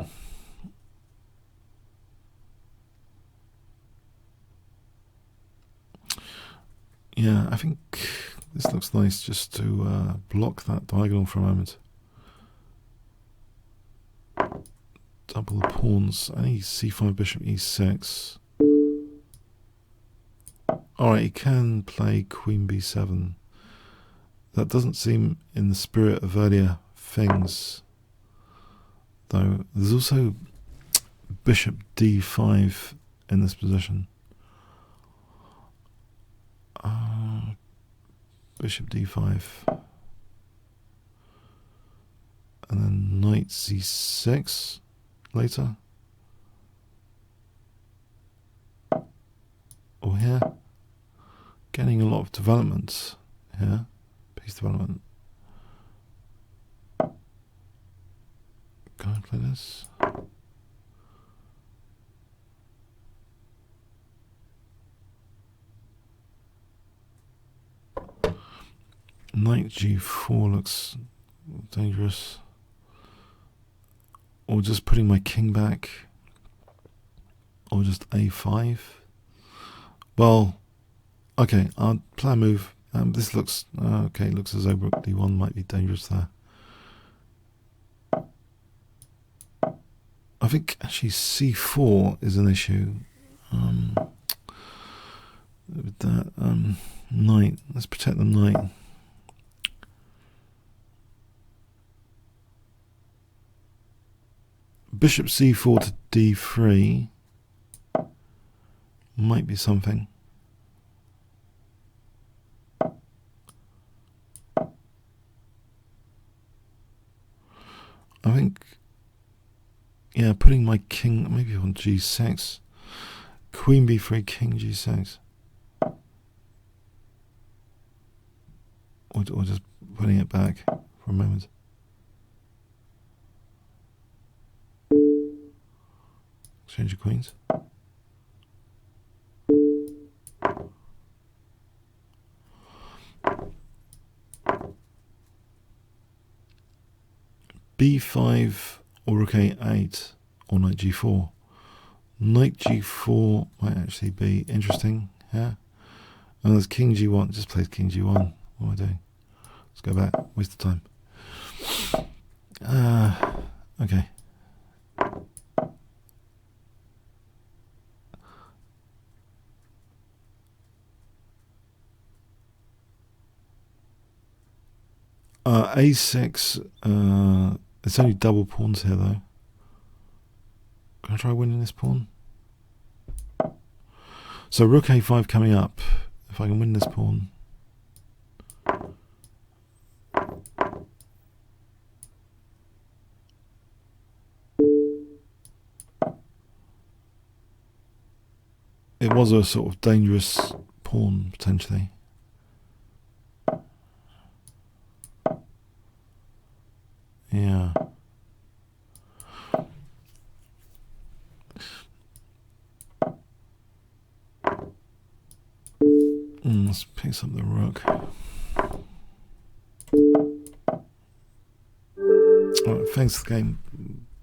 [SPEAKER 1] yeah, I think this looks nice just to block that diagonal for a moment. Double the pawns. I need c5, bishop e6. Alright, he can play queen b7. That doesn't seem in the spirit of earlier things, though. There's also bishop d5 in this position. Bishop d5. And then knight c6 later. Or here. Getting a lot of development here. Piece development. Can I play this? Knight g4 looks dangerous. Or just putting my king back. Or just a5. Well, okay, I'll play a move. This looks okay. Looks as though rook d1 might be dangerous there. I think actually c4 is an issue. With that knight, let's protect the knight. Bishop c4 to d3 might be something. I think, yeah, putting my king maybe on g6. Queen b3, king g6. Or just putting it back for a moment. Exchange of queens. b5 or rook a8 or knight g4. Knight g4 might actually be interesting here. And there's king g1. Just plays king g1. What am I doing? Let's go back. Waste of time. Okay. A6. It's only double pawns here, though. Can I try winning this pawn? So rook a5 coming up. If I can win this pawn. It was a sort of dangerous pawn, potentially. this picks up the rook. Alright, thanks for the game,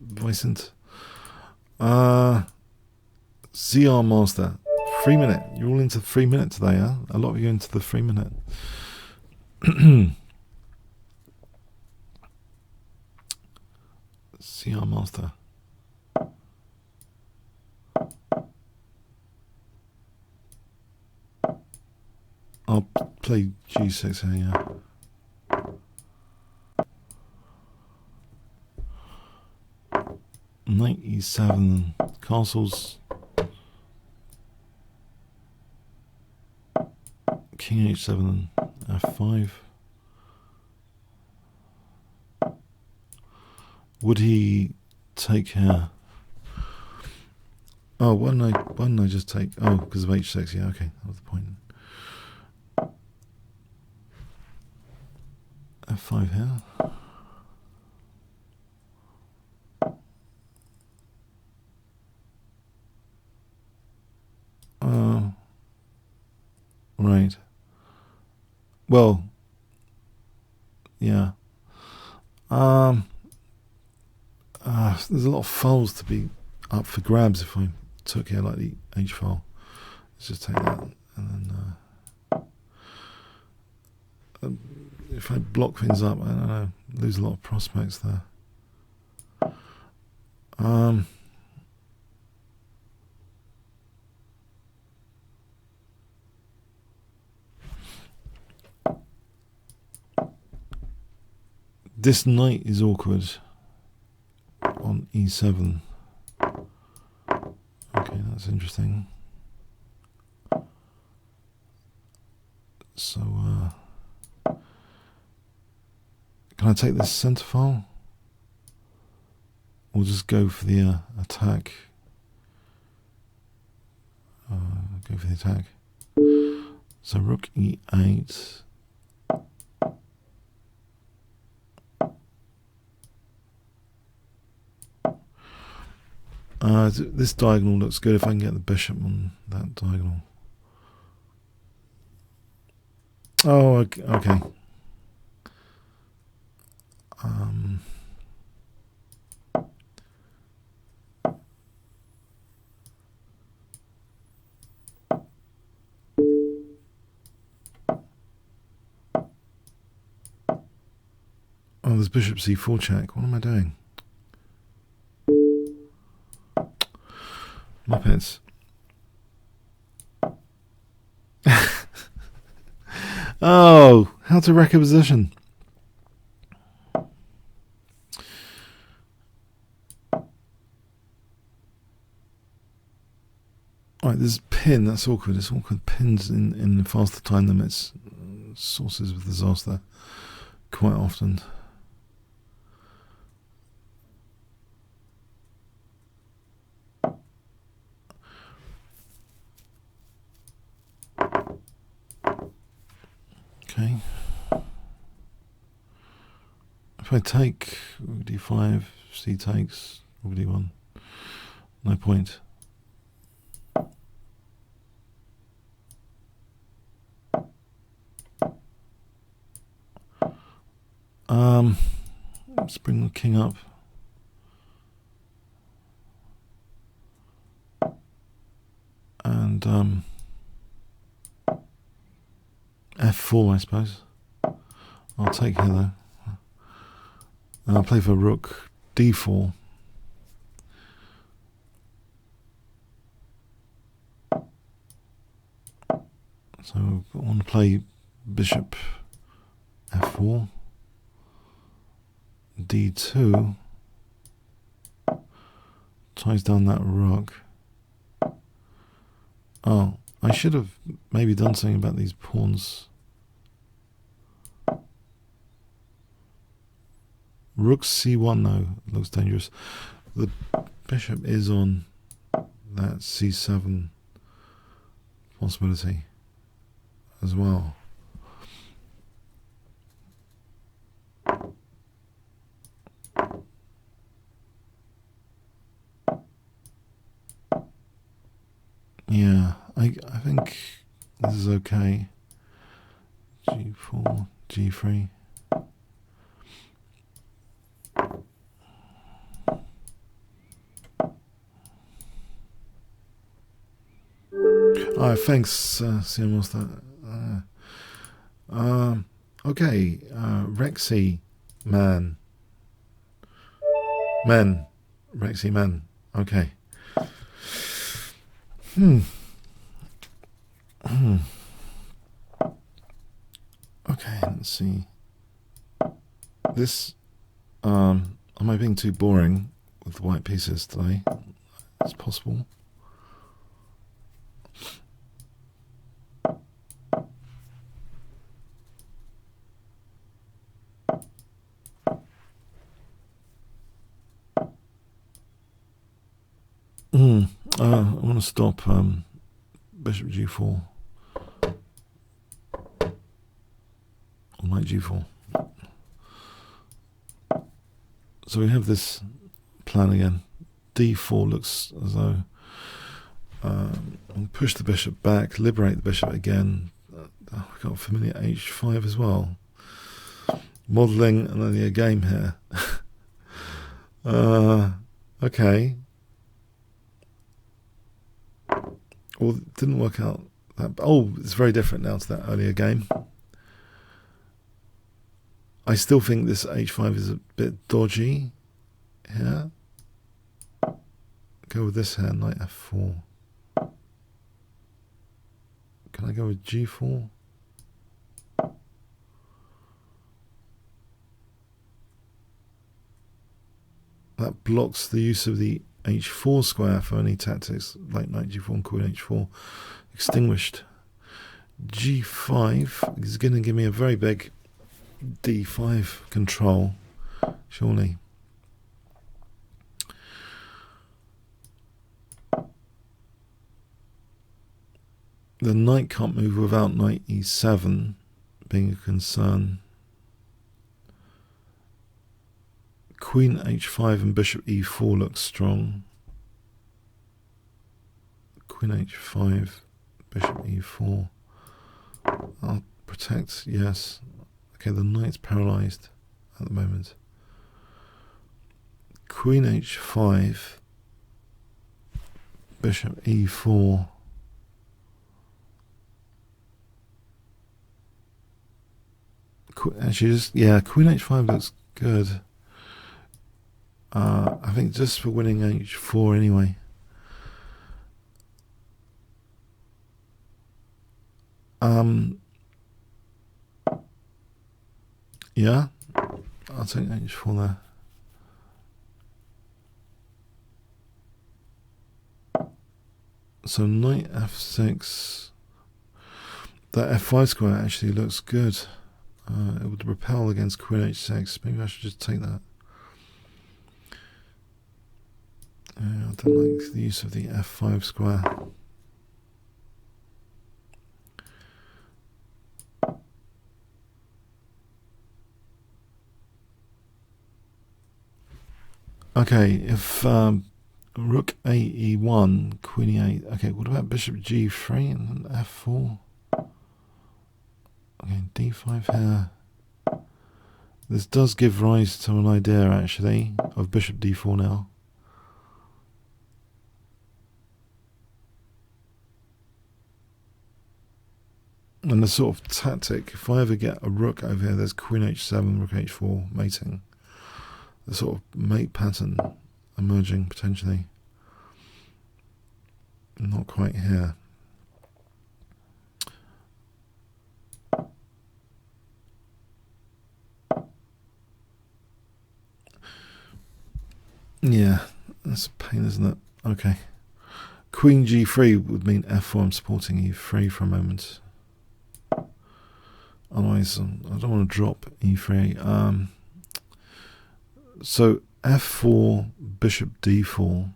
[SPEAKER 1] Vicent. ZR Master, 3 minute. You're all into 3 minute today, huh? A lot of you into the 3 minute. ZR Master. I'll play G6 here, yeah. Knight E7, castles. King H7 and F5. Would he take here? Oh, why didn't I just take? Oh, because of H6. Yeah, okay, that was the point. F5 here. Right. Well, yeah. There's a lot of files to be up for grabs if I took here, like the H file. Let's just take that, and then if I block things up, I don't know, lose a lot of prospects there. This knight is awkward on E7. Okay, that's interesting. So, can I take this center file? Or just go for the attack? Go for the attack. So rook E8. This diagonal looks good if I can get the bishop on that diagonal. Oh, okay. Oh, there's bishop C4 check. What am I doing? Muppets. Oh, how to wreck a position. Alright, there's pin. That's awkward. It's awkward. Pins in faster time limits. Sources of disaster quite often. Okay. If I take rook d5, c takes, rook d1, no point. Let's bring the king up. And f4, I suppose. I'll take here though. I'll play for rook d4. So I want to play bishop f4, d2, ties down that rook. Oh, I should have maybe done something about these pawns. Rook c1 though looks dangerous. The bishop is on that c7 possibility as well. Yeah, I think this is okay. G4, G3. Alright, thanks, CMOS. Okay, Rexy Man. Rexy Man. Okay. Okay, let's see. This, am I being too boring with the white pieces today? It's possible. I want to stop Bishop G4 on Knight G4. So we have this plan again. D4 looks as though push the bishop back, liberate the bishop again. We've got familiar H5 as well. Modelling another game here. Okay. Well, it didn't work out. Oh, it's very different now to that earlier game. I still think this H5 is a bit dodgy here. Go with this here, Knight F4. Can I go with G4? That blocks the use of the H4 square for any tactics like Knight G4 and Queen H4. Extinguished. G5 is going to give me a very big D5 control, surely. The knight can't move without Knight E7 being a concern. Queen H5 and Bishop E4 looks strong. Queen H5, Bishop E4. I'll protect, yes. Okay, the knight's paralyzed at the moment. Queen H5, Bishop E4. Actually, Queen H5 looks good. I think just for winning H4 anyway. Yeah, I'll take H4 there. So Knight F6. That F5 square actually looks good. It would repel against Queen H6. Maybe I should just take that. I don't like the use of the F5 square. Okay, if Rook A E1, Queen E8. Okay, what about Bishop G3 and F4? Okay, D5 here. This does give rise to an idea, actually, of Bishop D4 now. And the sort of tactic, if I ever get a rook over here, there's Queen H7, Rook H4 mating. The sort of mate pattern emerging potentially. Not quite here. Yeah, that's a pain, isn't it? Okay. Queen G3 would mean F4. I'm supporting E3 for a moment. Otherwise, I don't want to drop E3. So F4, Bishop D4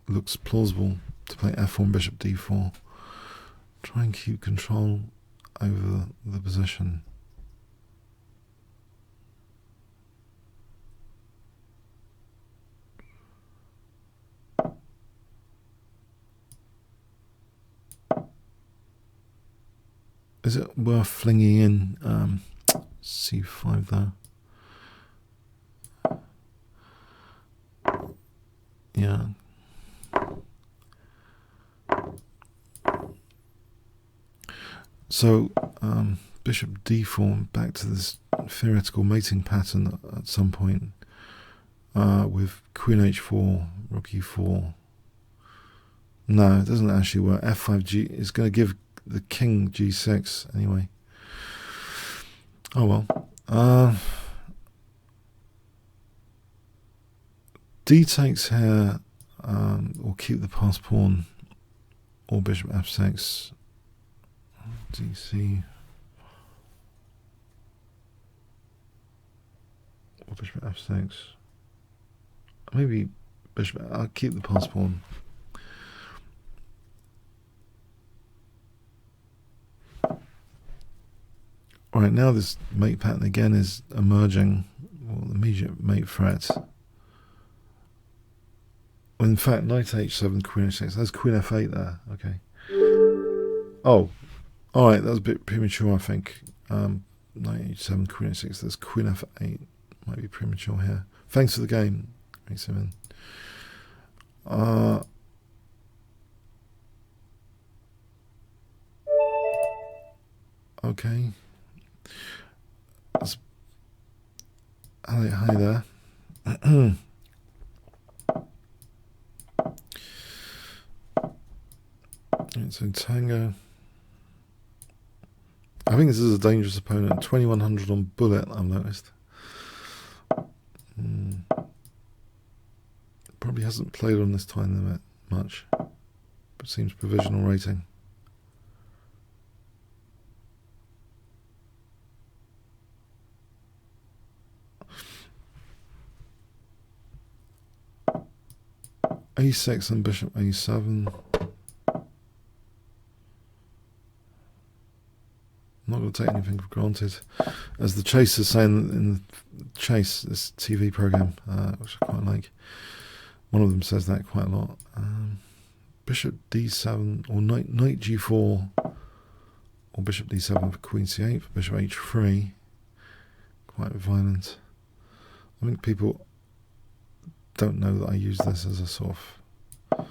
[SPEAKER 1] looks plausible to play F4 and Bishop D4. Try and keep control over the position. Is it worth flinging in c5 there? Yeah. So bishop d4, back to this theoretical mating pattern at some point with queen h4, rook e4. No, it doesn't actually work. f5g is going to give the king g6 anyway. Oh well. D takes here, or keep the passed pawn, or bishop f6. DC, or bishop f6. Maybe bishop. I'll keep the passed pawn. Alright, now this mate pattern again is emerging. Well, the immediate mate threat. Well, in fact, knight h7, queen h6. There's queen f8 there. Okay. Oh, alright, that was a bit premature, I think. Knight h7, queen h6. There's queen f8. Might be premature here. Thanks for the game. H7. Okay. Hi there. So Tango. I think this is a dangerous opponent. 2100 on bullet, I've noticed. Probably hasn't played on this time limit much, but seems provisional rating. A6 and bishop A7. I'm not going to take anything for granted. As the Chase is saying in the Chase, this TV program, which I quite like, one of them says that quite a lot. Bishop D7 or knight G4 or bishop D7 for queen C8 for bishop H3. Quite violent. I think people don't know that I use this as a sort of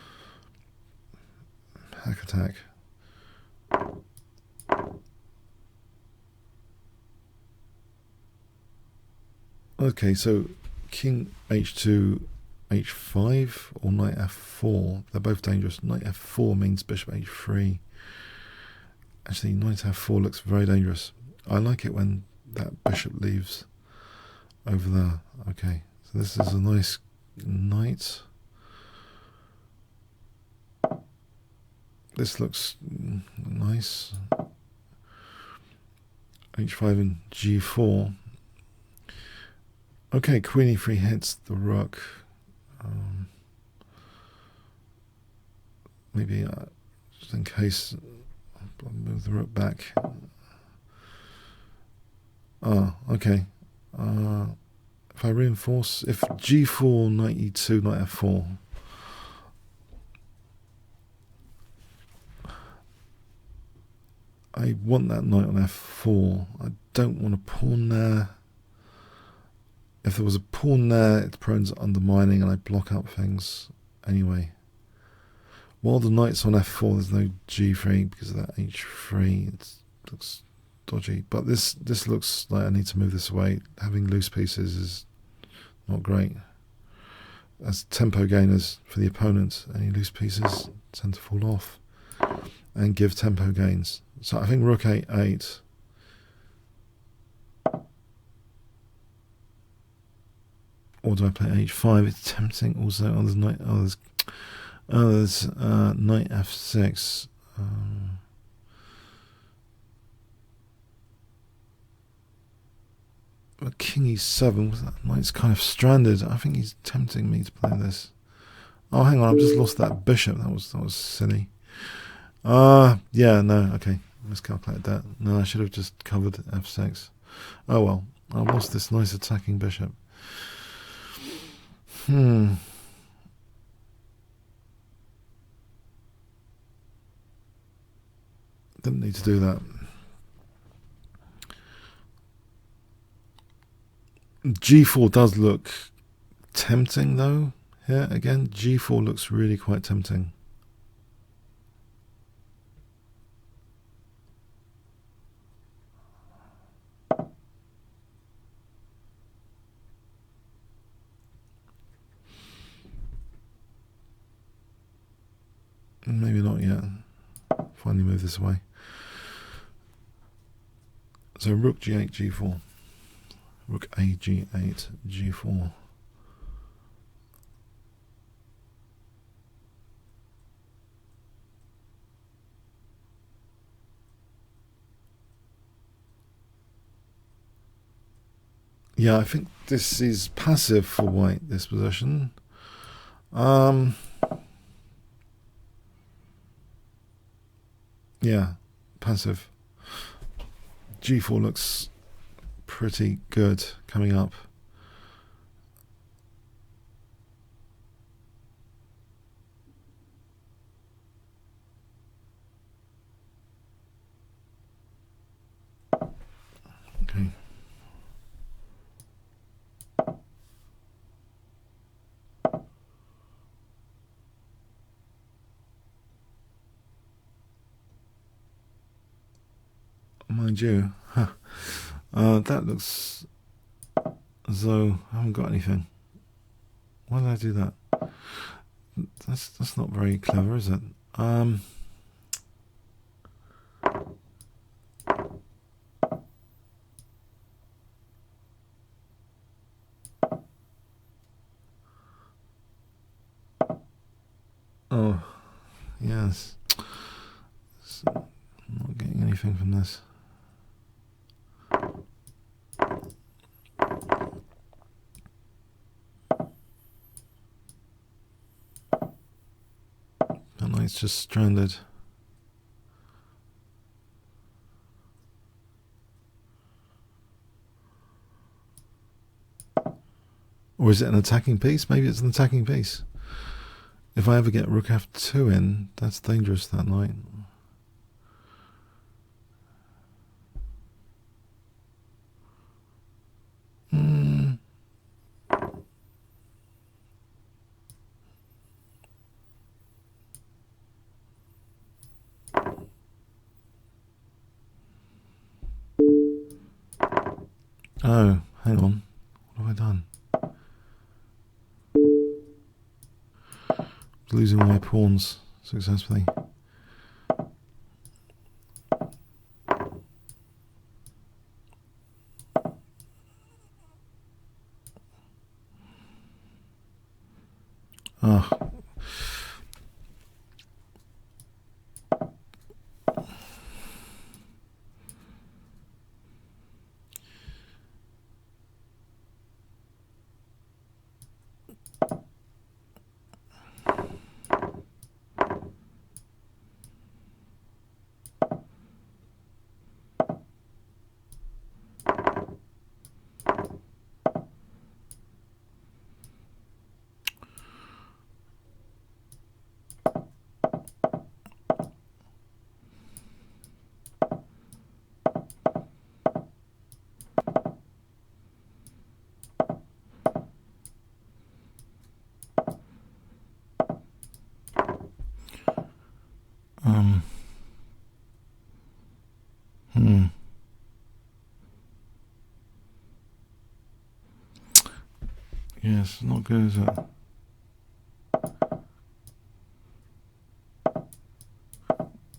[SPEAKER 1] hack attack. Okay, so king h2, h5 or knight f4, they're both dangerous. Knight f4 means bishop h3. Actually, knight f4 looks very dangerous. I like it when that bishop leaves over there. Okay, so this is a nice knight. This looks nice. h5 and g4. Okay, queen e3 hits the rook. Maybe just in case, I'll move the rook back. Okay. If I reinforce, if g4, knight e2, knight f4. I want that knight on f4. I don't want a pawn there. If there was a pawn there, it's prone to undermining and I block up things anyway. While the knight's on f4, there's no g3 because of that h3. It looks dodgy. But this looks like I need to move this away. Having loose pieces is not great. As tempo gainers for the opponent, any loose pieces tend to fall off and give tempo gains. So I think rook a8. Or do I play h5? It's tempting. Also, there's knight. There's knight f6. King e7. That knight's kind of stranded. I think he's tempting me to play this. Oh, hang on! I've just lost that bishop. That was silly. Yeah, no. Okay, miscalculated that. No, I should have just covered f6. Oh well. I lost this nice attacking bishop. Didn't need to do that. G4 does look tempting though. Here again, G4 looks really quite tempting. Maybe not yet. Finally move this away. So rook g8, g4. Rook a g8, g4. Yeah, I think this is passive for white, this position. Yeah, passive. G4 looks pretty good coming up. Okay. Mind you, that looks as though I haven't got anything. Why did I do that? That's not very clever, is it? Oh, yes. So, I'm not getting anything from this. That knight's just stranded. Or is it an attacking piece? Maybe it's an attacking piece. If I ever get rook f2 in, that's dangerous, that knight. Oh, hang on. What have I done? Losing my pawns successfully. Ah. Yes, not good, is it?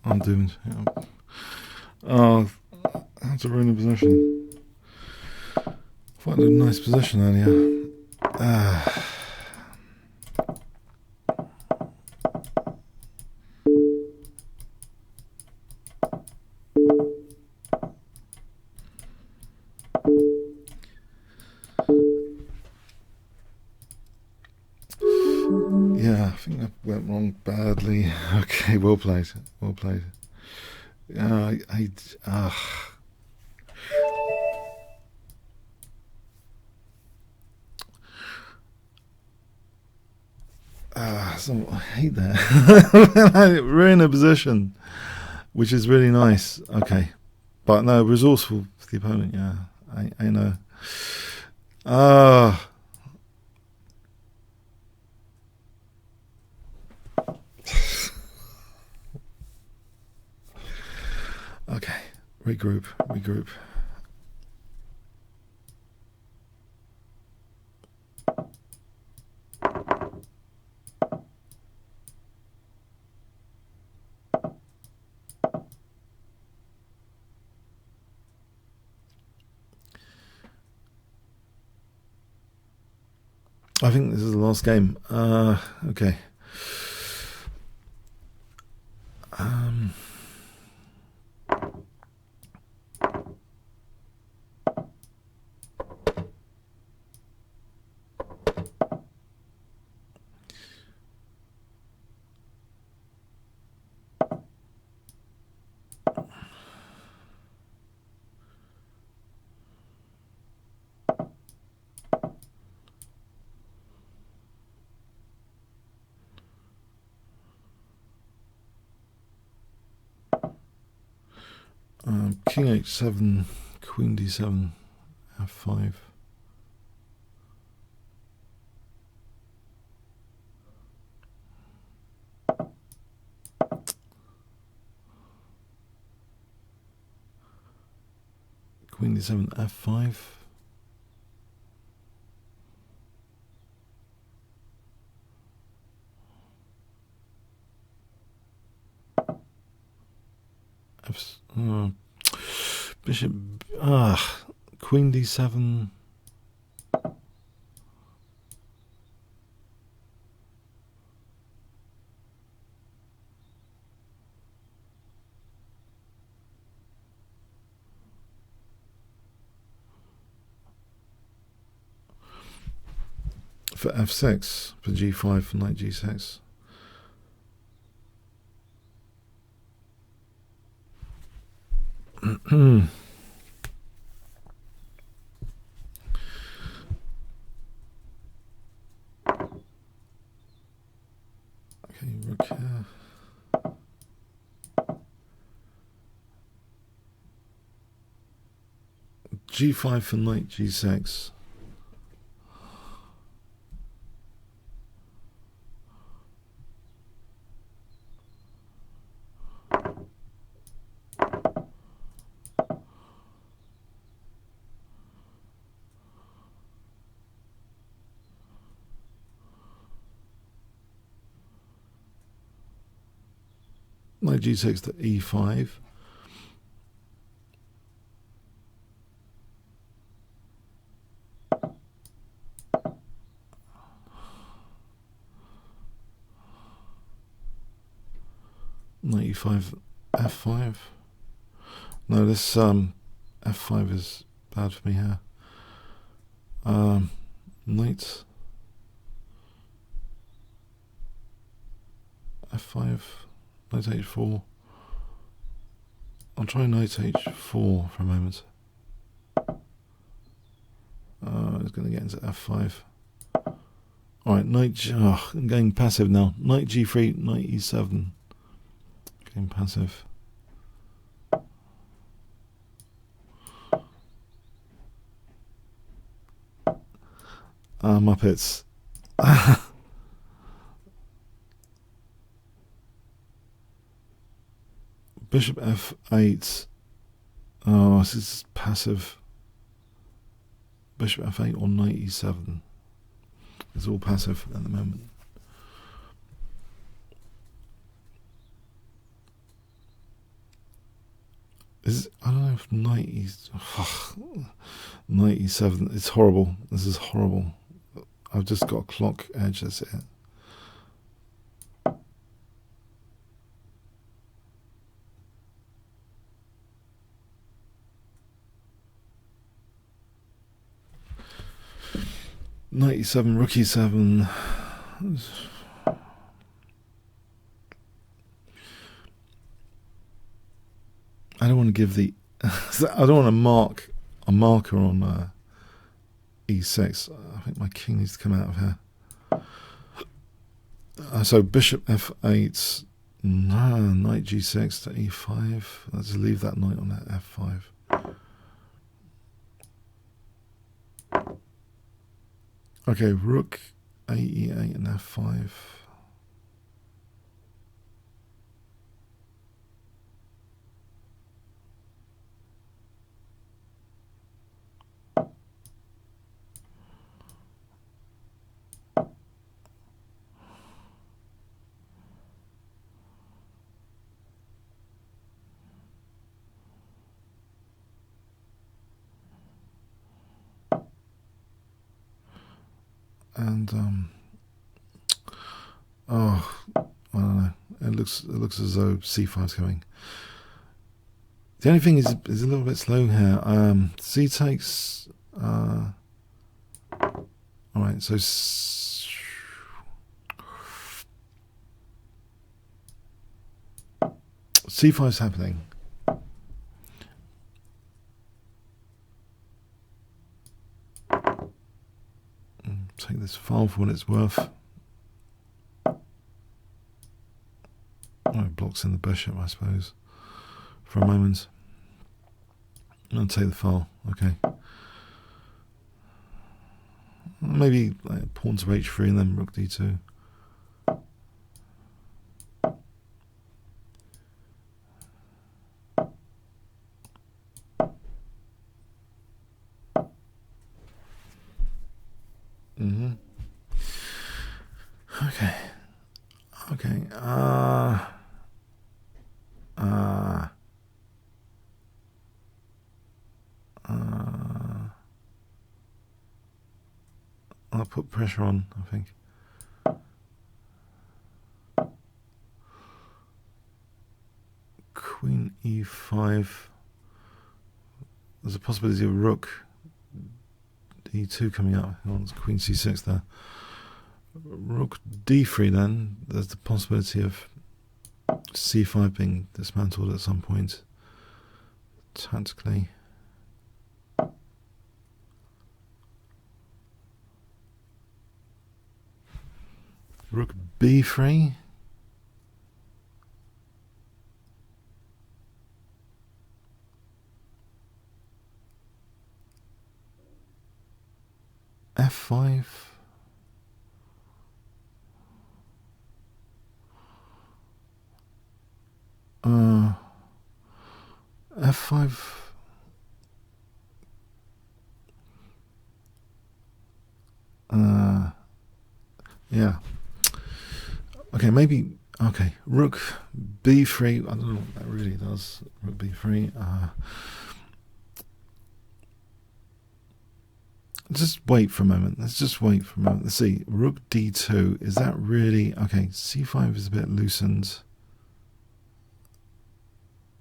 [SPEAKER 1] I'm doomed. Yeah. Oh, that's a ruined position. Quite a nice position earlier. Yeah, I think that went wrong badly. Okay, well played. Well played. So I hate that. I ruin a position, which is really nice. Okay, but no, resourceful for the opponent. Yeah, I know. Ah. Okay, regroup. I think this is the last game. Okay. King h7, Queen d7, f5. Queen d7, f5. Bishop. Queen d7. For f6, for g5, for knight g6. Okay, rook here. g5 for knight g6. Knight g6 to e5. Knight e5, f5. No, this f5 is bad for me here. Knight f5, knight h4. I'll try knight h4 for a moment. It's going to get into f5. Alright, knight. I'm going passive now. Knight g3, knight e7. Getting passive. Muppets. Bishop f8. Oh, this is passive. Bishop f8 or knight e7. It's all passive at the moment. I don't know if knight knight e7. It's horrible. This is horrible. I've just got a clock edge. That's it. Knight e7, rook e7. I don't want to give the. I don't want to mark a marker on e6. I think my king needs to come out of here. So bishop f8. No, knight g6 to e5. Let's leave that knight on that f5. Okay, rook AE8 and F5. And oh, I don't know. It looks as though C5's coming. The only thing is a little bit slow here. C takes. All right, so C5's happening. Take this file for what it's worth. Oh, it blocks in the bishop, I suppose, for a moment. I'll take the file. Okay. Maybe like pawn to h3 and then rook d2. Okay. Okay. I'll put pressure on, I think. Queen e5. There's a possibility of rook d2 coming up. It's queen c6 there. Rook d3 then. There's the possibility of c5 being dismantled at some point. Tactically. Rook b3. F5. F5. Yeah. Okay, maybe. Okay, rook b3. I don't know what that really does. Rook b3. Just wait for a moment. Let's just wait for a moment. Let's see. Rook d2. Is that really okay? C5 is a bit loosened.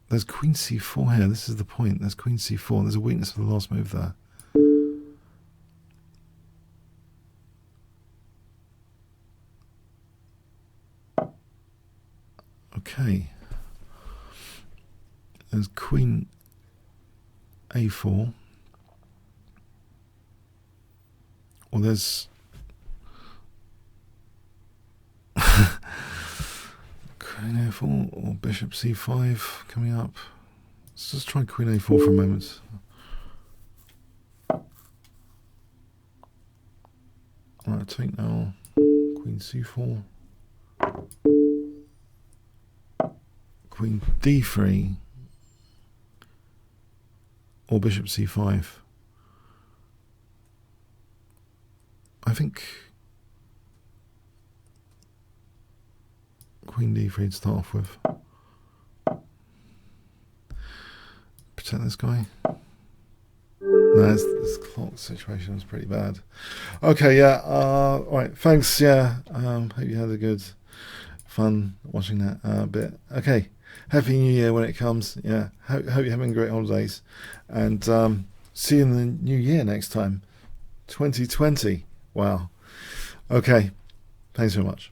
[SPEAKER 1] There's queen c4 here. This is the point. There's queen c4. There's a weakness for the last move there. Okay. There's queen a4. Or there's queen a4 or bishop c5 coming up. Let's just try queen a4 for a moment. Alright, take now. Queen c4. Queen d3 or bishop c5. I think queen d3 to start off with. Protect this guy. No, this clock situation is pretty bad. Okay, yeah. All right, thanks. Yeah, hope you had a good fun watching that bit. Okay, happy New Year when it comes. Yeah, hope you're having great holidays, and see you in the new year next time, 2020. Wow. Okay. Thanks very much.